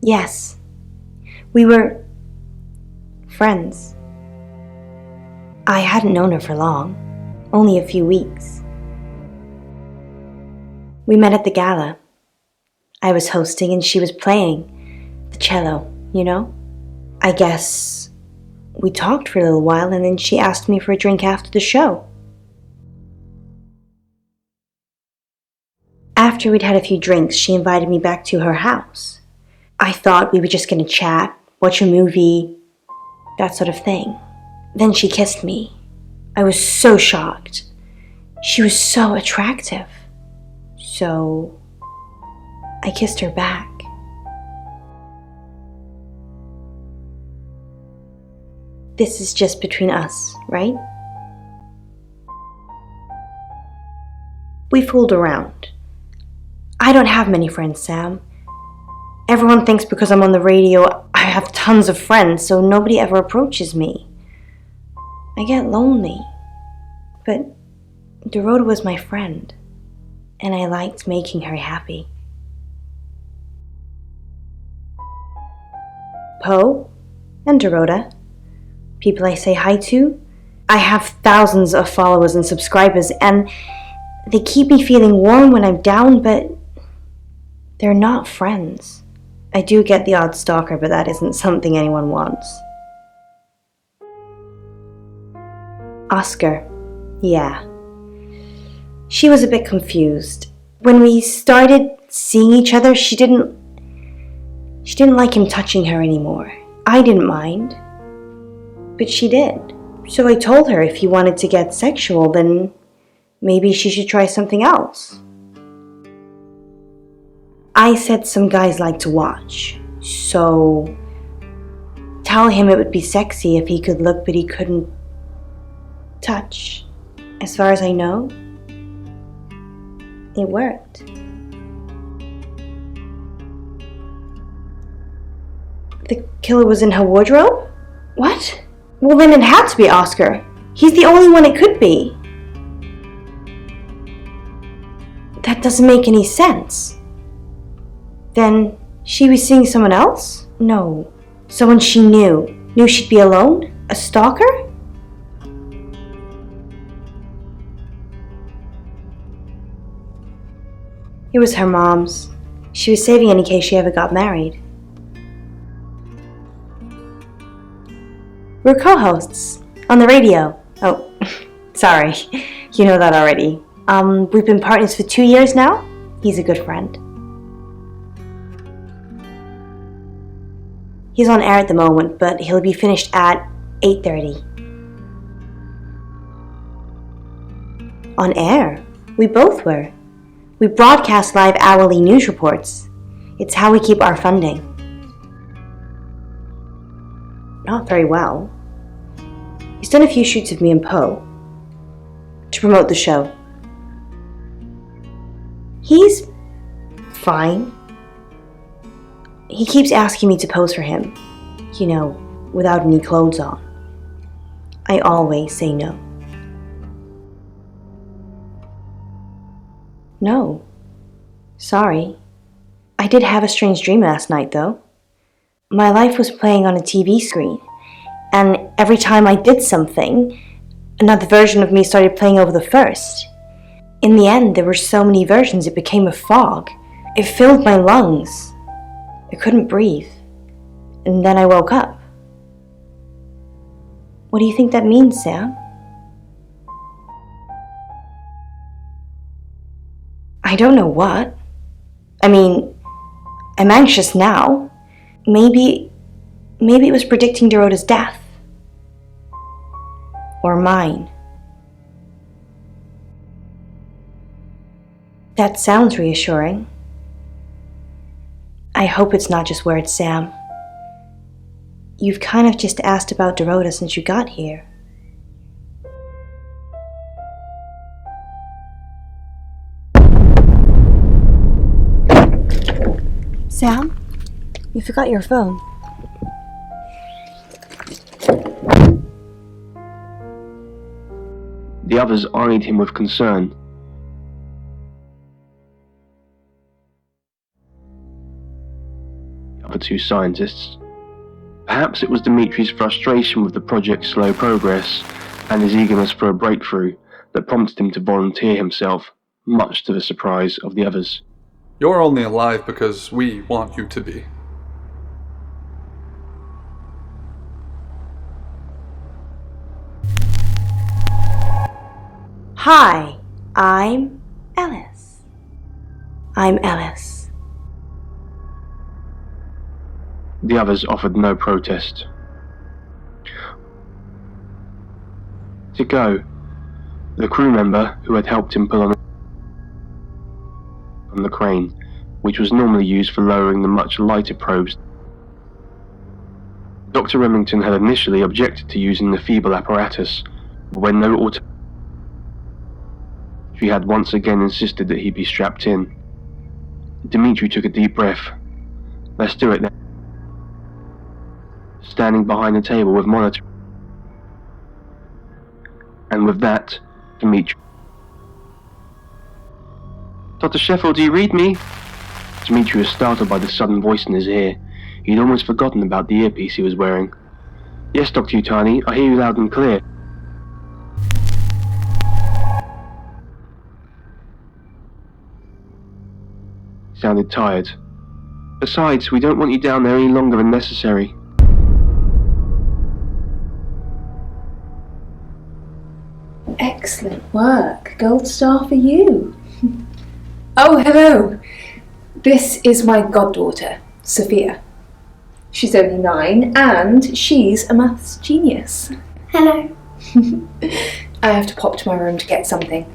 Yes, we were friends. I hadn't known her for long, only a few weeks. We met at the gala. I was hosting and she was playing the cello, you know? I guess we talked for a little while and then she asked me for a drink after the show. After we'd had a few drinks, she invited me back to her house. I thought we were just gonna chat, watch a movie, that sort of thing. Then she kissed me. I was so shocked. She was so attractive. So I kissed her back. This is just between us, right? We fooled around. I don't have many friends, Sam. Everyone thinks because I'm on the radio, I have tons of friends, so nobody ever approaches me. I get lonely. But Dorota was my friend, and I liked making her happy. Poe and Dorota, people I say hi to. I have thousands of followers and subscribers, and they keep me feeling warm when I'm down, but they're not friends. I do get the odd stalker, but that isn't something anyone wants. Oscar, yeah. She was a bit confused. When we started seeing each other, she didn't like him touching her anymore. I didn't mind, but she did. So I told her if he wanted to get sexual, then maybe she should try something else. I said some guys like to watch, so tell him it would be sexy if he could look but he couldn't touch. As far as I know, it worked. The killer was in her wardrobe? What? Well, then it had to be Oscar. He's the only one it could be. That doesn't make any sense. Then she was seeing someone else? No. Someone she knew. Knew she'd be alone? A stalker? It was her mom's. She was saving in case she ever got married. We're co-hosts on the radio. Oh, sorry. You know that already. We've been partners for 2 years now. He's a good friend. He's on air at the moment, but he'll be finished at 8:30. On air? We both were. We broadcast live hourly news reports. It's how we keep our funding. Not very well. He's done a few shoots of me and Poe to promote the show. He's fine. He keeps asking me to pose for him, you know, without any clothes on. I always say no. No. Sorry. I did have a strange dream last night, though. My life was playing on a TV screen, and every time I did something, another version of me started playing over the first. In the end, there were so many versions it became a fog. It filled my lungs. I couldn't breathe. And then I woke up. What do you think that means, Sam? I don't know what. I mean, I'm anxious now. Maybe it was predicting Dorota's death. Or mine. That sounds reassuring. I hope it's not just words, Sam. You've kind of just asked about Dorota since you got here. Sam, you forgot your phone. The others eyed him with concern. The other two scientists. Perhaps it was Dimitri's frustration with the project's slow progress and his eagerness for a breakthrough that prompted him to volunteer himself, much to the surprise of the others. You're only alive because we want you to be. Hi, I'm Ellis. I'm Ellis. The others offered no protest. To go, The crew member who had helped him pull on the crane, which was normally used for lowering the much lighter probes. Dr. Remington had initially objected to using the feeble apparatus, but when no auto, she had once again insisted that he be strapped in. Dimitri took a deep breath. Let's do it then. Standing behind the table with monitor. And with that, Dimitri. Dr. Sheffield, do you read me? Dimitri was startled by the sudden voice in his ear. He'd almost forgotten about the earpiece he was wearing. Yes, Dr. Utani, I hear you loud and clear. He sounded tired. Besides, we don't want you down there any longer than necessary. Excellent work. Gold star for you. Oh, hello. This is my goddaughter, Sophia. She's only 9 and she's a maths genius. Hello. I have to pop to my room to get something.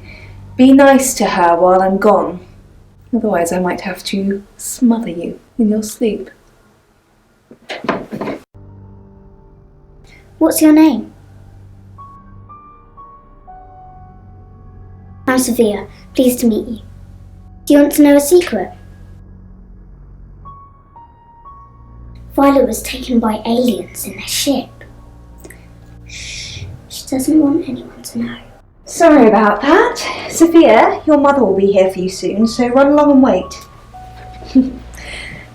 Be nice to her while I'm gone. Otherwise I might have to smother you in your sleep. What's your name? I'm Sophia. Pleased to meet you. Do you want to know a secret? Violet was taken by aliens in their ship. Shh. She doesn't want anyone to know. Sorry about that. Sophia, your mother will be here for you soon, so run along and wait.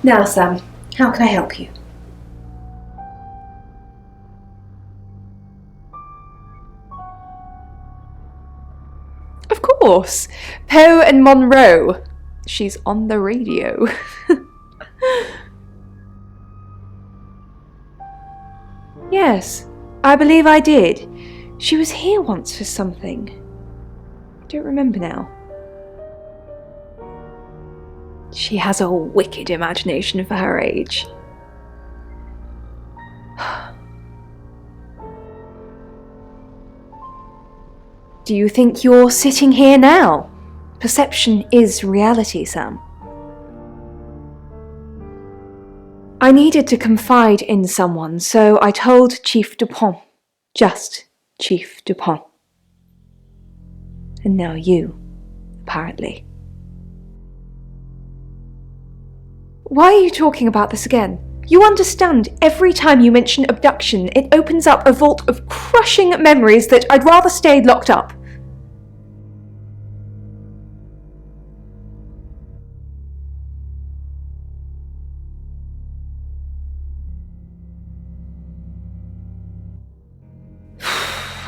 Now, Sam, how can I help you? Of course. Poe and Monroe. She's on the radio. Yes, I believe I did. She was here once for something. I don't remember now. She has a wicked imagination for her age. Do you think you're sitting here now? Perception is reality, Sam. I needed to confide in someone, so I told Chief Dupont. Just Chief Dupont. And now you, apparently. Why are you talking about this again? You understand, every time you mention abduction, it opens up a vault of crushing memories that I'd rather stay locked up.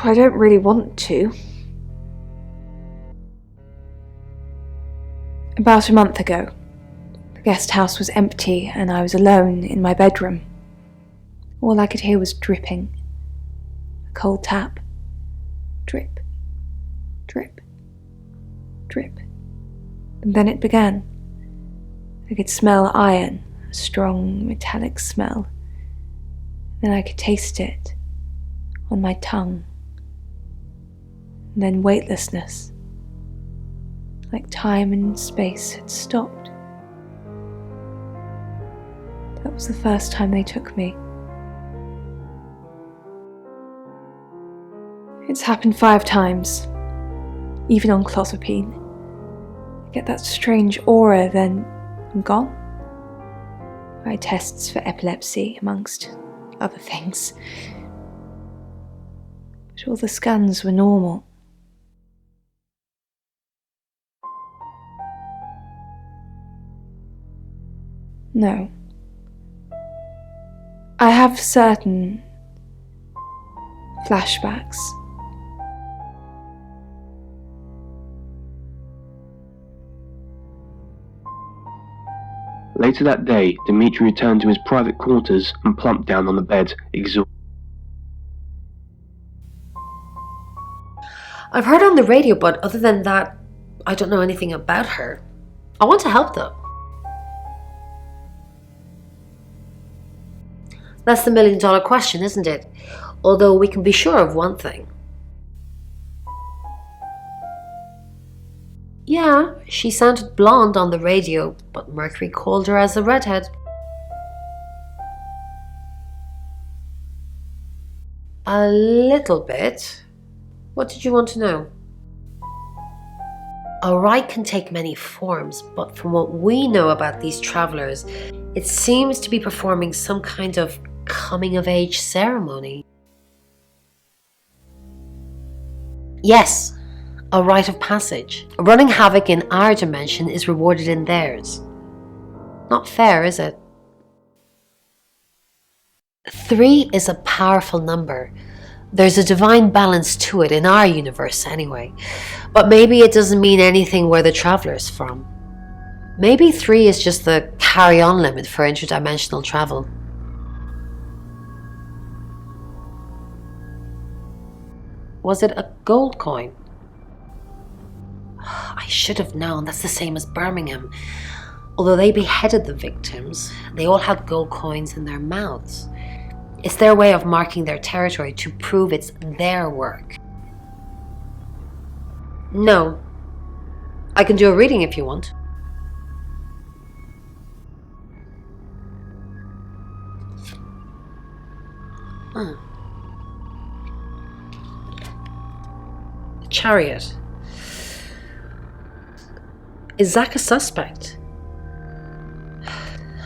I don't really want to. About a month ago, the guest house was empty and I was alone in my bedroom. All I could hear was dripping. A cold tap. Drip, drip, drip. And then it began. I could smell iron, a strong metallic smell. Then I could taste it on my tongue. And then weightlessness, like time and space had stopped. That was the first time they took me. It's happened 5 times, even on clozapine. I get that strange aura, then I'm gone. I had tests for epilepsy, amongst other things. But all the scans were normal. No. I have certain flashbacks. Later that day, Dimitri returned to his private quarters and plumped down on the bed, exhausted. I've heard on the radio, but other than that, I don't know anything about her. I want to help though. That's the $1 million question, isn't it? Although we can be sure of one thing. Yeah, she sounded blonde on the radio, but Mercury called her as a redhead. A little bit. What did you want to know? A rite can take many forms, but from what we know about these travelers, it seems to be performing some kind of coming-of-age ceremony. Yes, a rite of passage. Running havoc in our dimension is rewarded in theirs. Not fair, is it? 3 is a powerful number. There's a divine balance to it in our universe anyway. But maybe it doesn't mean anything where the traveler's from. Maybe 3 is just the carry-on limit for interdimensional travel. Was it a gold coin? I should have known. That's the same as Birmingham. Although they beheaded the victims, they all had gold coins in their mouths. It's their way of marking their territory to prove it's their work. No. I can do a reading if you want. The Chariot. Is Zach a suspect?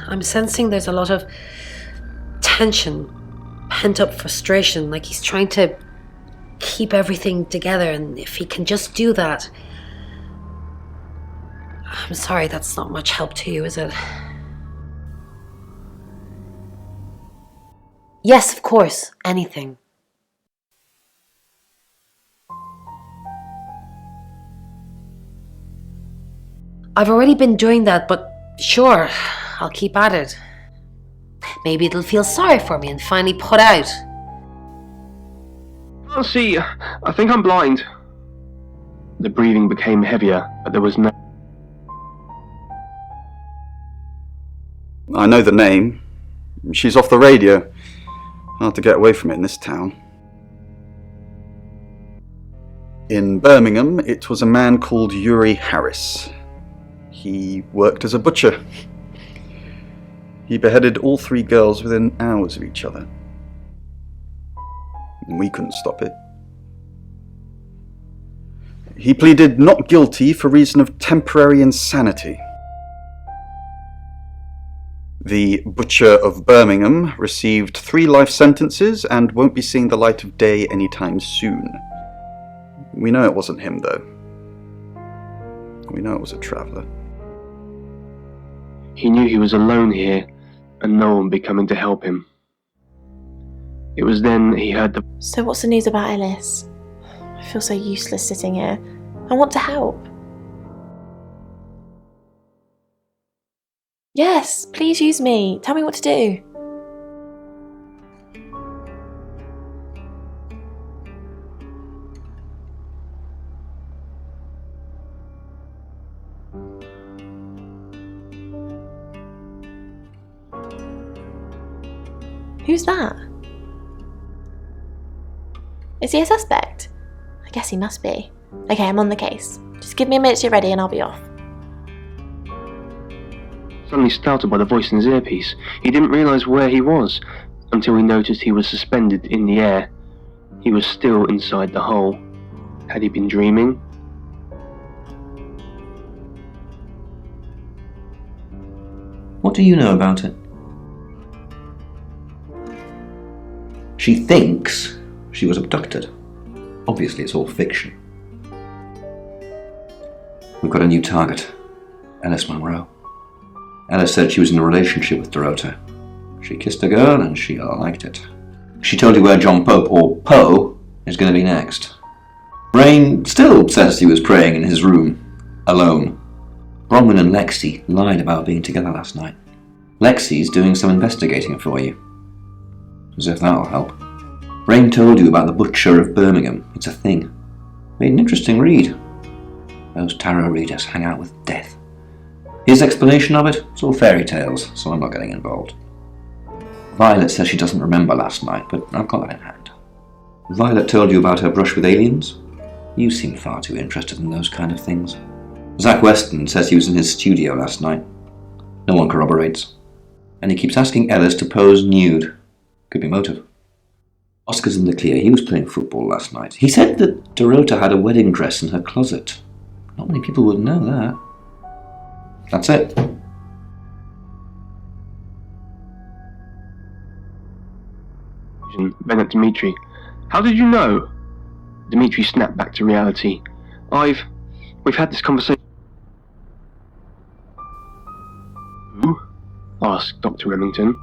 I'm sensing there's a lot of tension, pent-up frustration, like he's trying to keep everything together, and if he can just do that... I'm sorry, that's not much help to you, is it? Yes, of course, anything. I've already been doing that, but sure, I'll keep at it. Maybe it'll feel sorry for me and finally put out. Oh, see, I think I'm blind. The breathing became heavier, but there was no... I know the name. She's off the radio. Hard to get away from it in this town. In Birmingham, it was a man called Yuri Harris. He worked as a butcher. He beheaded all 3 girls within hours of each other. And we couldn't stop it. He pleaded not guilty for reason of temporary insanity. The Butcher of Birmingham received 3 life sentences and won't be seeing the light of day anytime soon. We know it wasn't him, though. We know it was a traveller. He knew he was alone here, and no one would be coming to help him. It was then he heard the... So what's the news about Ellis? I feel so useless sitting here. I want to help. Yes, please use me. Tell me what to do. Who's that? Is he a suspect? I guess he must be. Okay, I'm on the case. Just give me a minute to get ready and I'll be off. Suddenly startled by the voice in his earpiece, he didn't realise where he was until he noticed he was suspended in the air. He was still inside the hole. Had he been dreaming? What do you know about it? She thinks she was abducted. Obviously, it's all fiction. We've got a new target, Ellis Monroe. Ellis said she was in a relationship with Dorota. She kissed a girl and she liked it. She told you where John Pope, or Poe, is going to be next. Rain still says he was praying in his room, alone. Bronwyn and Lexi lied about being together last night. Lexi's doing some investigating for you. As if that'll help. Rain told you about the Butcher of Birmingham. It's a thing. Made an interesting read. Those tarot readers hang out with death. His explanation of it, it's all fairy tales, so I'm not getting involved. Violet says she doesn't remember last night, but I've got that in hand. Violet told you about her brush with aliens? You seem far too interested in those kind of things. Zach Weston says he was in his studio last night. No one corroborates. And he keeps asking Ellis to pose nude. Could be motive. Oscar's in the clear. He was playing football last night. He said that Dorota had a wedding dress in her closet. Not many people would know that. That's it. Bennett Dimitri. How did you know? Dimitri snapped back to reality. We've had this conversation. Who? Asked Dr. Remington.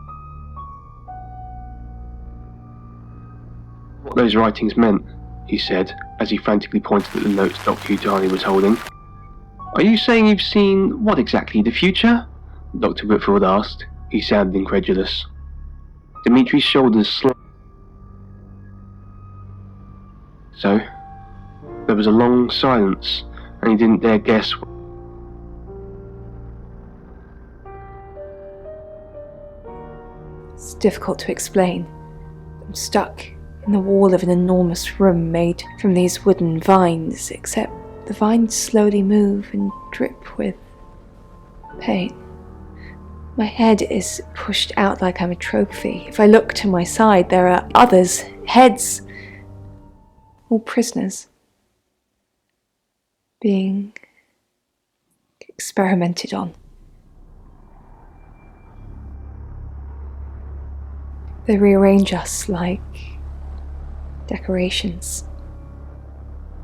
What those writings meant, he said, as he frantically pointed at the notes Dr. Utani was holding. Are you saying you've seen what exactly? The future? Dr. Whitfield asked. He sounded incredulous. Dimitri's shoulders slumped. So, there was a long silence, and he didn't dare guess. It's difficult to explain. I'm stuck in the wall of an enormous room made from these wooden vines, except the vines slowly move and drip with pain. My head is pushed out like I'm a trophy. If I look to my side, there are others' heads, all prisoners, being experimented on. They rearrange us like decorations,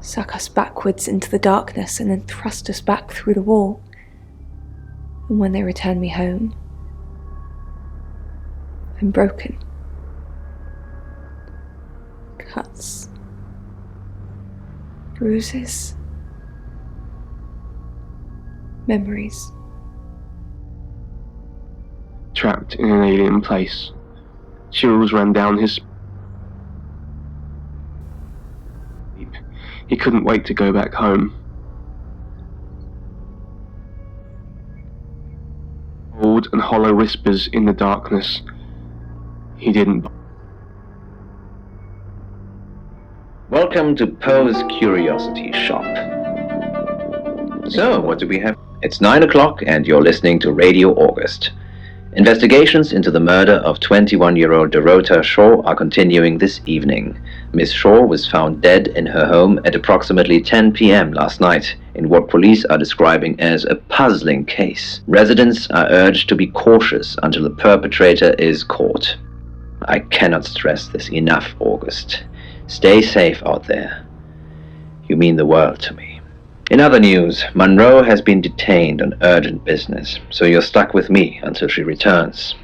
suck us backwards into the darkness and then thrust us back through the wall. And when they return me home, I'm broken. Cuts. Bruises. Memories. Trapped in an alien place. Chills ran down his spine. He couldn't wait to go back home. Cold and hollow whispers in the darkness. He didn't. Welcome to Poe's Curiosity Shop. So, what do we have? It's 9 o'clock and you're listening to Radio August. Investigations into the murder of 21-year-old Dorota Shaw are continuing this evening. Miss Shaw was found dead in her home at approximately 10 p.m. last night in what police are describing as a puzzling case. Residents are urged to be cautious until the perpetrator is caught. I cannot stress this enough, August. Stay safe out there. You mean the world to me. In other news, Monroe has been detained on urgent business, so you're stuck with me until she returns.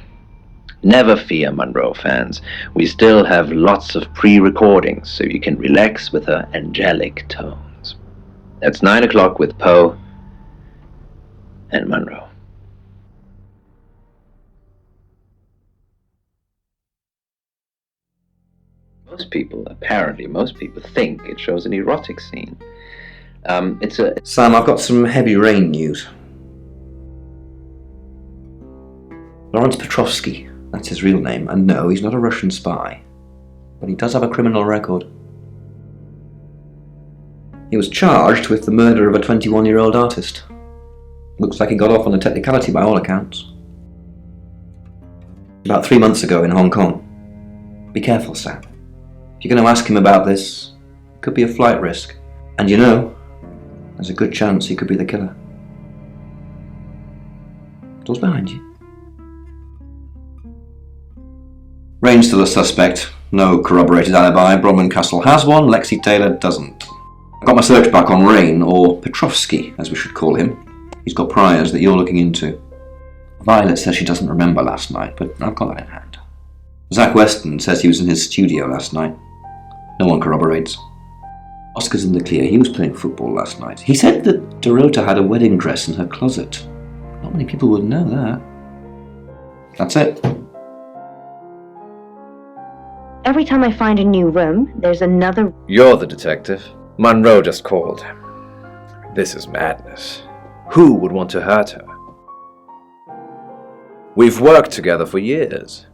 Never fear, Monroe fans. We still have lots of pre-recordings, so you can relax with her angelic tones. That's 9 o'clock with Poe and Monroe. Most people think it shows an erotic scene. Sam, I've got some heavy rain news. Lawrence Petrovsky, that's his real name, and no, he's not a Russian spy, but he does have a criminal record. He was charged with the murder of a 21-year-old artist. Looks like he got off on a technicality by all accounts. About 3 months ago in Hong Kong. Be careful, Sam. If you're going to ask him about this, it could be a flight risk. And you know, there's a good chance he could be the killer. Door's behind you. Rain's still a suspect. No corroborated alibi. Bronwyn Castle has one, Lexi Taylor doesn't. I've got my search back on Rain, or Petrovsky, as we should call him. He's got priors that you're looking into. Violet says she doesn't remember last night, but I've got that in hand. Zach Weston says he was in his studio last night. No one corroborates. Oscar's in the clear. He was playing football last night. He said that Dorota had a wedding dress in her closet. Not many people would know that. That's it. Every time I find a new room, there's another... You're the detective. Monroe just called. This is madness. Who would want to hurt her? We've worked together for years.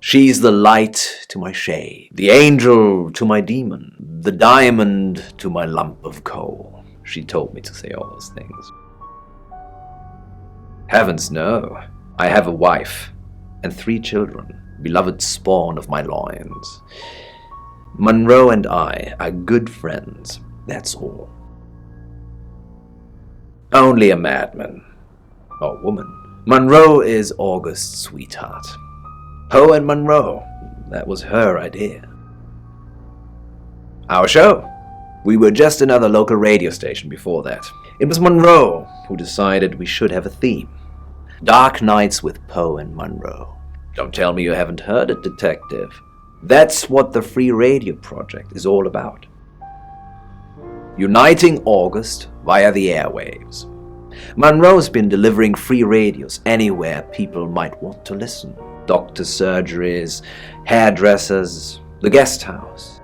She's the light to my shade, the angel to my demon, the diamond to my lump of coal. She told me to say all those things. Heavens, no. I have a wife and 3 children, beloved spawn of my loins. Monroe and I are good friends, that's all. Only a madman. Or woman. Monroe is August's sweetheart. Poe and Monroe, that was her idea. Our show. We were just another local radio station before that. It was Monroe who decided we should have a theme. Dark Nights with Poe and Monroe. Don't tell me you haven't heard it, detective. That's what the Free Radio Project is all about. Uniting August via the airwaves. Monroe's been delivering free radios anywhere people might want to listen. Doctor surgeries, hairdressers, the guest house.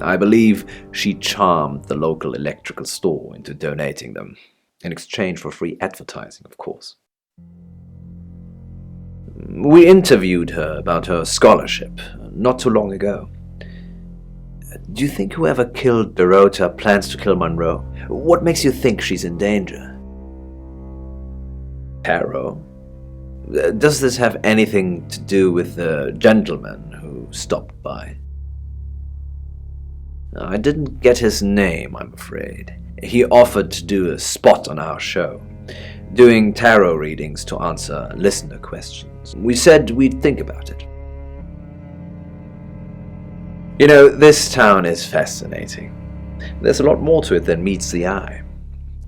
I believe she charmed the local electrical store into donating them, in exchange for free advertising, of course. We interviewed her about her scholarship not too long ago. Do you think whoever killed Dorota plans to kill Monroe? What makes you think she's in danger? Tarot? Does this have anything to do with the gentleman who stopped by? I didn't get his name, I'm afraid. He offered to do a spot on our show, doing tarot readings to answer listener questions. We said we'd think about it. You know, this town is fascinating. There's a lot more to it than meets the eye.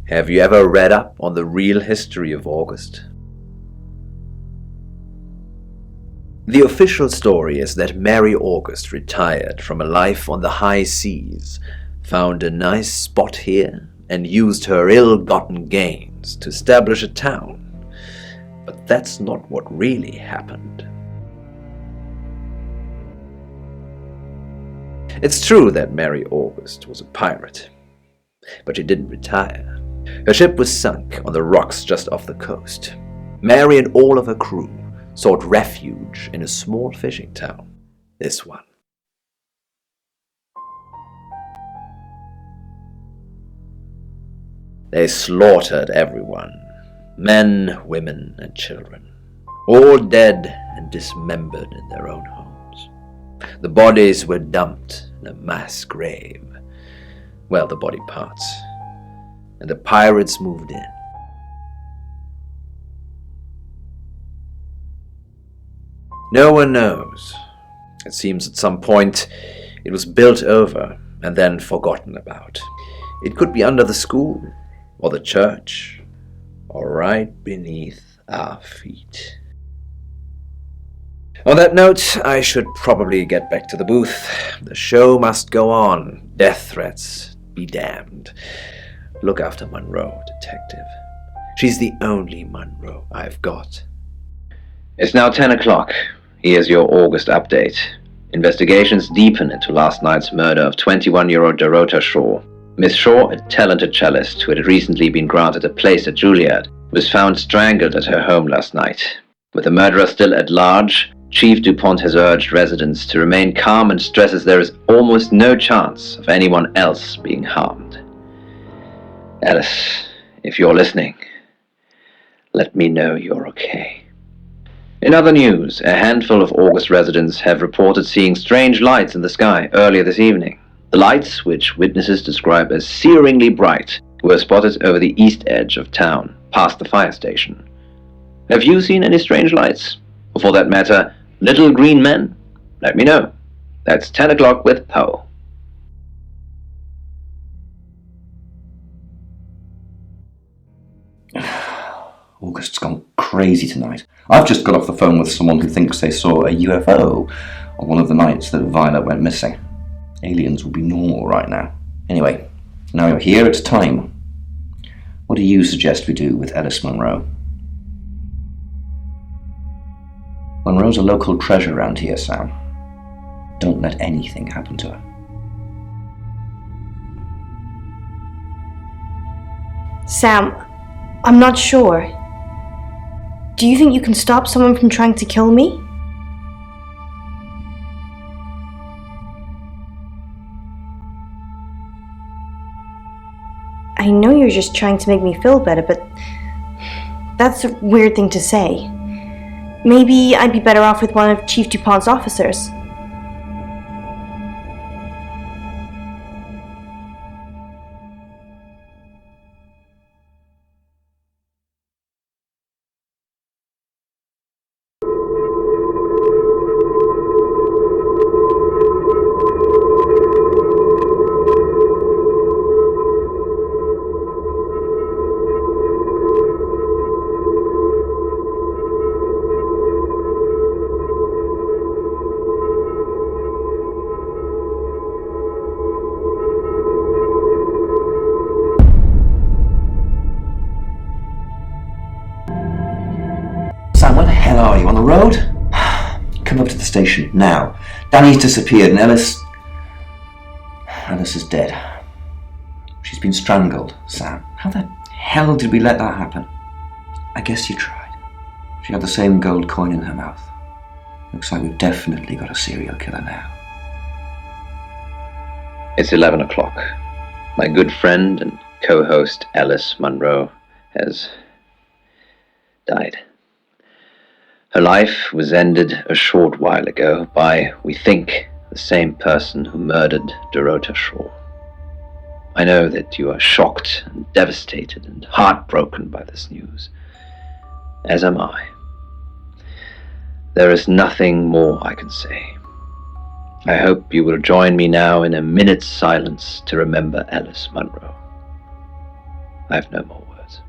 Have you ever read up on the real history of August? The official story is that Mary August retired from a life on the high seas, found a nice spot here, and used her ill-gotten gains to establish a town. But that's not what really happened. It's true that Mary August was a pirate, but she didn't retire. Her ship was sunk on the rocks just off the coast. Mary and all of her crew sought refuge in a small fishing town, this one. They slaughtered everyone, men, women, and children, all dead and dismembered in their own homes. The bodies were dumped in a mass grave, well, the body parts, and the pirates moved in. No one knows. It seems at some point it was built over and then forgotten about. It could be under the school, or the church, or right beneath our feet. On that note, I should probably get back to the booth. The show must go on. Death threats be damned. Look after Monroe, detective. She's the only Monroe I've got. It's now 10 o'clock. Here's your August update. Investigations deepen into last night's murder of 21-year-old Dorota Shaw. Miss Shaw, a talented cellist who had recently been granted a place at Juilliard, was found strangled at her home last night. With the murderer still at large, Chief DuPont has urged residents to remain calm and stresses there is almost no chance of anyone else being harmed. Alice, if you're listening, let me know you're okay. In other news, a handful of August residents have reported seeing strange lights in the sky earlier this evening. The lights, which witnesses describe as searingly bright, were spotted over the east edge of town, past the fire station. Have you seen any strange lights? Or for that matter, little green men? Let me know. That's 10 o'clock with Poe. August's gone crazy tonight. I've just got off the phone with someone who thinks they saw a UFO on one of the nights that Violet went missing. Aliens would be normal right now. Anyway, now you're here, it's time. What do you suggest we do with Alice Monroe? Monroe's a local treasure around here, Sam. Don't let anything happen to her. Sam, I'm not sure. Do you think you can stop someone from trying to kill me? I know you're just trying to make me feel better, but that's a weird thing to say. Maybe I'd be better off with one of Chief DuPont's officers. Sam, where the hell are you? On the road? Come up to the station, now. Danny's disappeared and Alice is dead. She's been strangled, Sam. How the hell did we let that happen? I guess you tried. She had the same gold coin in her mouth. Looks like we've definitely got a serial killer now. It's 11 o'clock. My good friend and co-host Alice Munro has died. Her life was ended a short while ago by, we think, the same person who murdered Dorota Shaw. I know that you are shocked and devastated and heartbroken by this news, as am I. There is nothing more I can say. I hope you will join me now in a minute's silence to remember Alice Munro. I have no more words.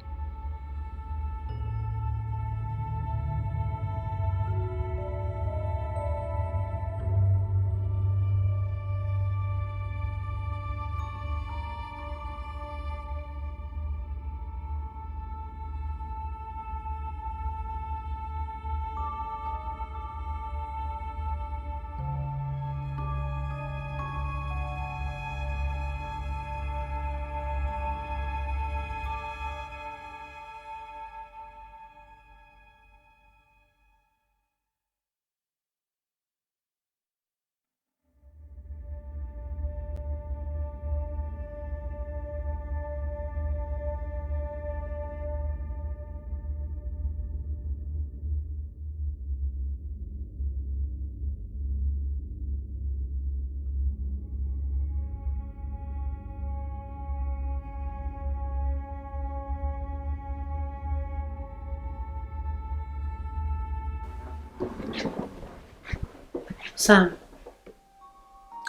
Sam,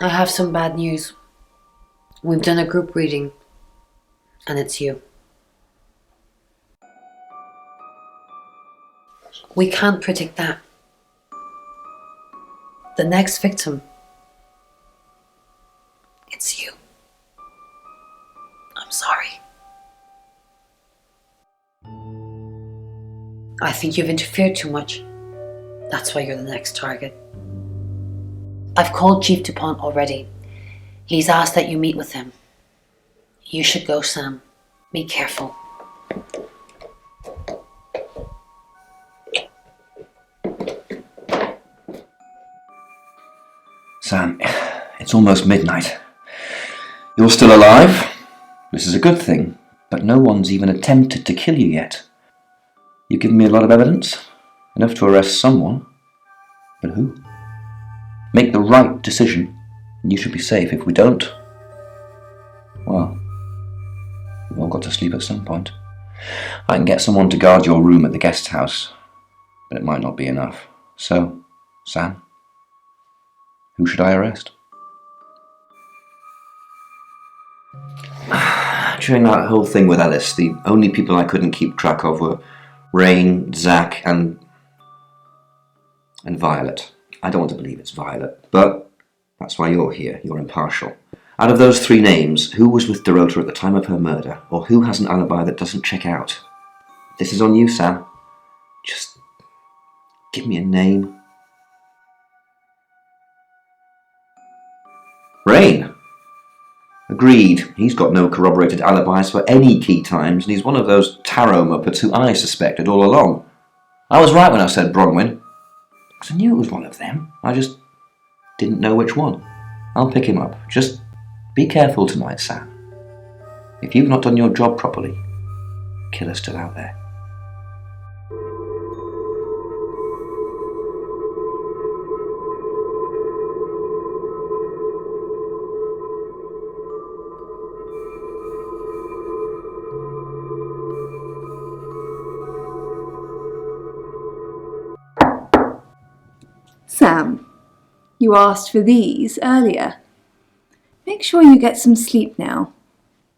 I have some bad news. We've done a group reading, and it's you. We can't predict that. The next victim, it's you. I'm sorry. I think you've interfered too much. That's why you're the next target. I've called Chief DuPont already. He's asked that you meet with him. You should go, Sam. Be careful. Sam, it's almost midnight. You're still alive. This is a good thing, but no one's even attempted to kill you yet. You've given me a lot of evidence, enough to arrest someone. But who? Make the right decision, and you should be safe. If we don't, well, we've all got to sleep at some point. I can get someone to guard your room at the guest house, but it might not be enough. So, Sam, who should I arrest? During that whole thing with Alice, the only people I couldn't keep track of were Rain, Zach, and Violet. I don't want to believe it's Violet, but that's why you're here. You're impartial. Out of those three names, who was with Dorota at the time of her murder, or who has an alibi that doesn't check out? This is on you, Sam. Just give me a name. Rain. Agreed. He's got no corroborated alibis for any key times, and he's one of those tarot muppets who I suspected all along. I was right when I said Bronwyn. Because I knew it was one of them. I just didn't know which one. I'll pick him up. Just be careful tonight, Sam. If you've not done your job properly, killer's still out there. Sam, you asked for these earlier. Make sure you get some sleep now.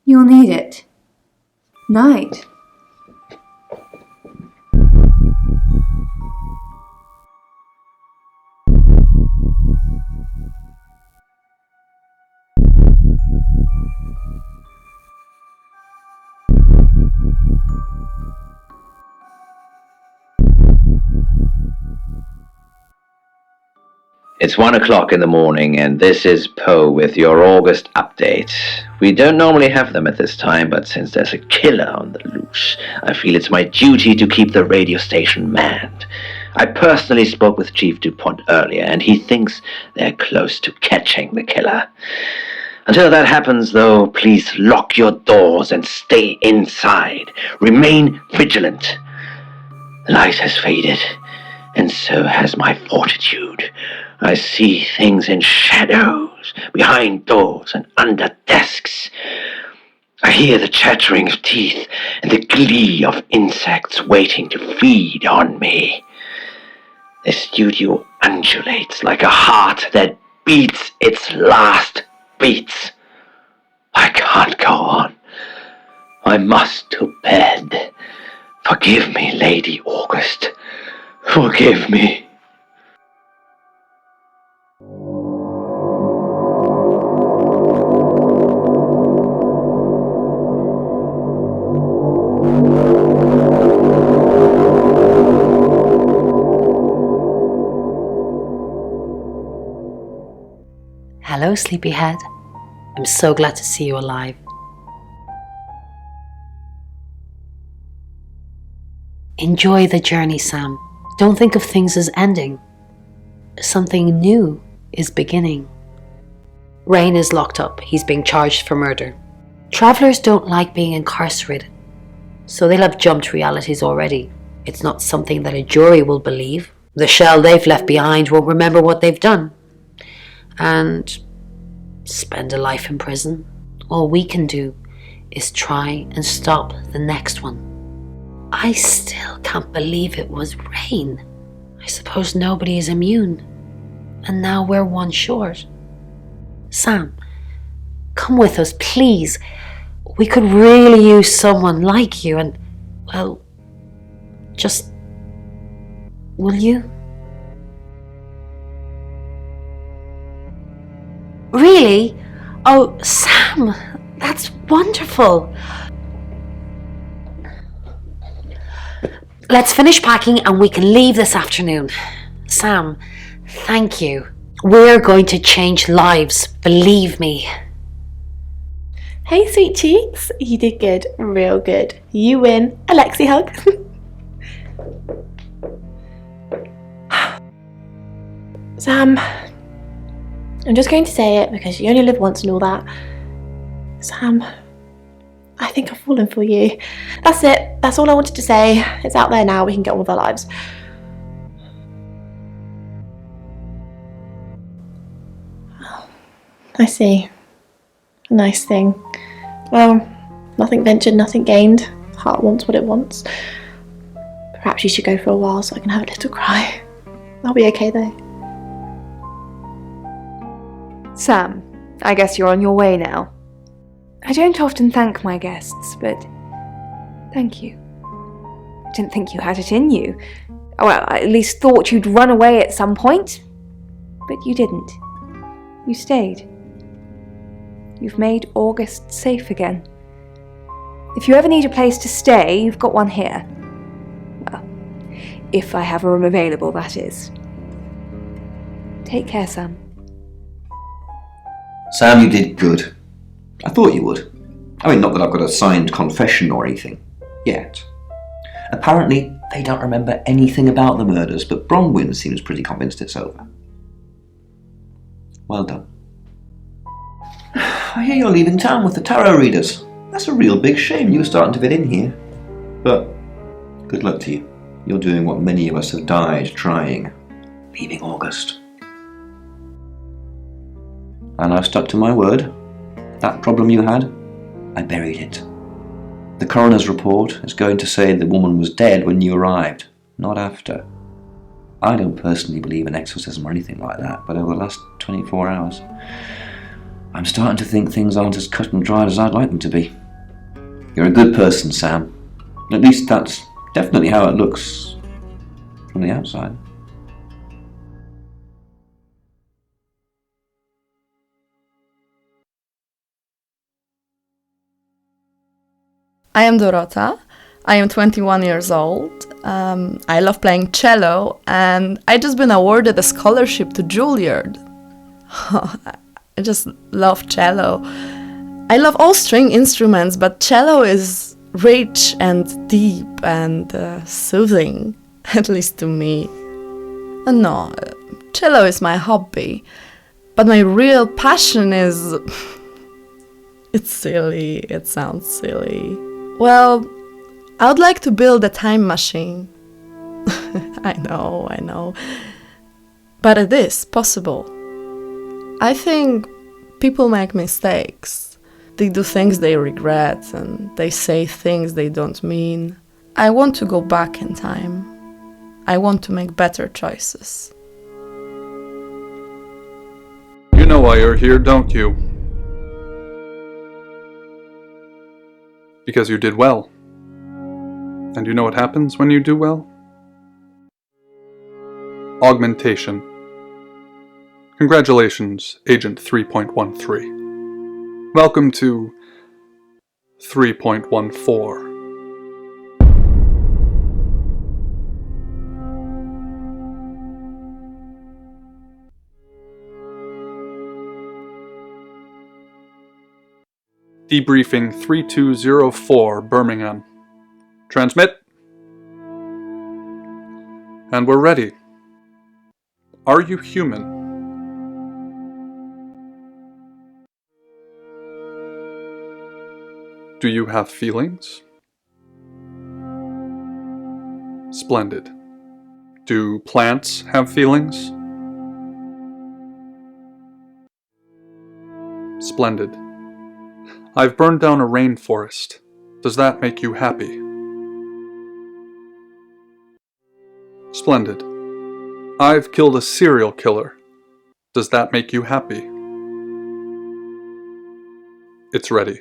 You'll need it. Night. It's 1 o'clock in the morning, and this is Poe with your August update. We don't normally have them at this time, but since there's a killer on the loose, I feel it's my duty to keep the radio station manned. I personally spoke with Chief DuPont earlier, and he thinks they're close to catching the killer. Until that happens, though, please lock your doors and stay inside. Remain vigilant. The light has faded, and so has my fortitude. I see things in shadows, behind doors and under desks. I hear the chattering of teeth and the glee of insects waiting to feed on me. The studio undulates like a heart that beats its last beats. I can't go on. I must to bed. Forgive me, Lady August. Forgive me. Hello, sleepyhead. I'm so glad to see you alive. Enjoy the journey, Sam. Don't think of things as ending. Something new is beginning. Rain is locked up. He's being charged for murder. Travelers don't like being incarcerated, so they'll have jumped realities already. It's not something that a jury will believe. The shell they've left behind won't remember what they've done. And spend a life in prison. All we can do is try and stop the next one. I still can't believe it was rain. I suppose nobody is immune. And now we're one short. Sam, come with us, please. We could really use someone like you and, well, just... will you? Really? Oh, Sam, that's wonderful. Let's finish packing and we can leave this afternoon. Sam, thank you. We're going to change lives, believe me. Hey, sweet cheeks. You did good. Real good. You win. Alexi hug. Sam, I'm just going to say it because you only live once and all that. Sam, I think I've fallen for you. That's it. That's all I wanted to say. It's out there now. We can get on with our lives. I see. A nice thing. Well, nothing ventured, nothing gained. Heart wants what it wants. Perhaps you should go for a while so I can have a little cry. I'll be okay though. Sam, I guess you're on your way now. I don't often thank my guests, but thank you. I didn't think you had it in you. Well, I at least thought you'd run away at some point. But you didn't. You stayed. You've made August safe again. If you ever need a place to stay, you've got one here. Well, if I have a room available, that is. Take care, Sam. Sam, you did good. I thought you would. I mean, not that I've got a signed confession or anything. Yet. Apparently, they don't remember anything about the murders, but Bronwyn seems pretty convinced it's over. Well done. I hear you're leaving town with the tarot readers. That's a real big shame. You were starting to fit in here. But good luck to you. You're doing what many of us have died trying. Leaving August. And I've stuck to my word. That problem you had, I buried it. The coroner's report is going to say the woman was dead when you arrived, not after. I don't personally believe in exorcism or anything like that, but over the last 24 hours, I'm starting to think things aren't as cut and dried as I'd like them to be. You're a good person, Sam. At least that's definitely how it looks from the outside. I am Dorota. I am 21 years old. I love playing cello, and I just been awarded a scholarship to Juilliard. I just love cello. I love all string instruments, but cello is rich and deep and soothing, at least to me. No, cello is my hobby, but my real passion is... It's silly, it sounds silly. Well, I would like to build a time machine. I know. But it is possible. I think people make mistakes. They do things they regret and they say things they don't mean. I want to go back in time. I want to make better choices. You know why you're here, don't you? Because you did well. And you know what happens when you do well? Augmentation. Congratulations, Agent 3.13. Welcome to 3.14. Debriefing 3204, Birmingham. Transmit. And we're ready. Are you human? Do you have feelings? Splendid. Do plants have feelings? Splendid. I've burned down a rainforest. Does that make you happy? Splendid. I've killed a serial killer. Does that make you happy? It's ready.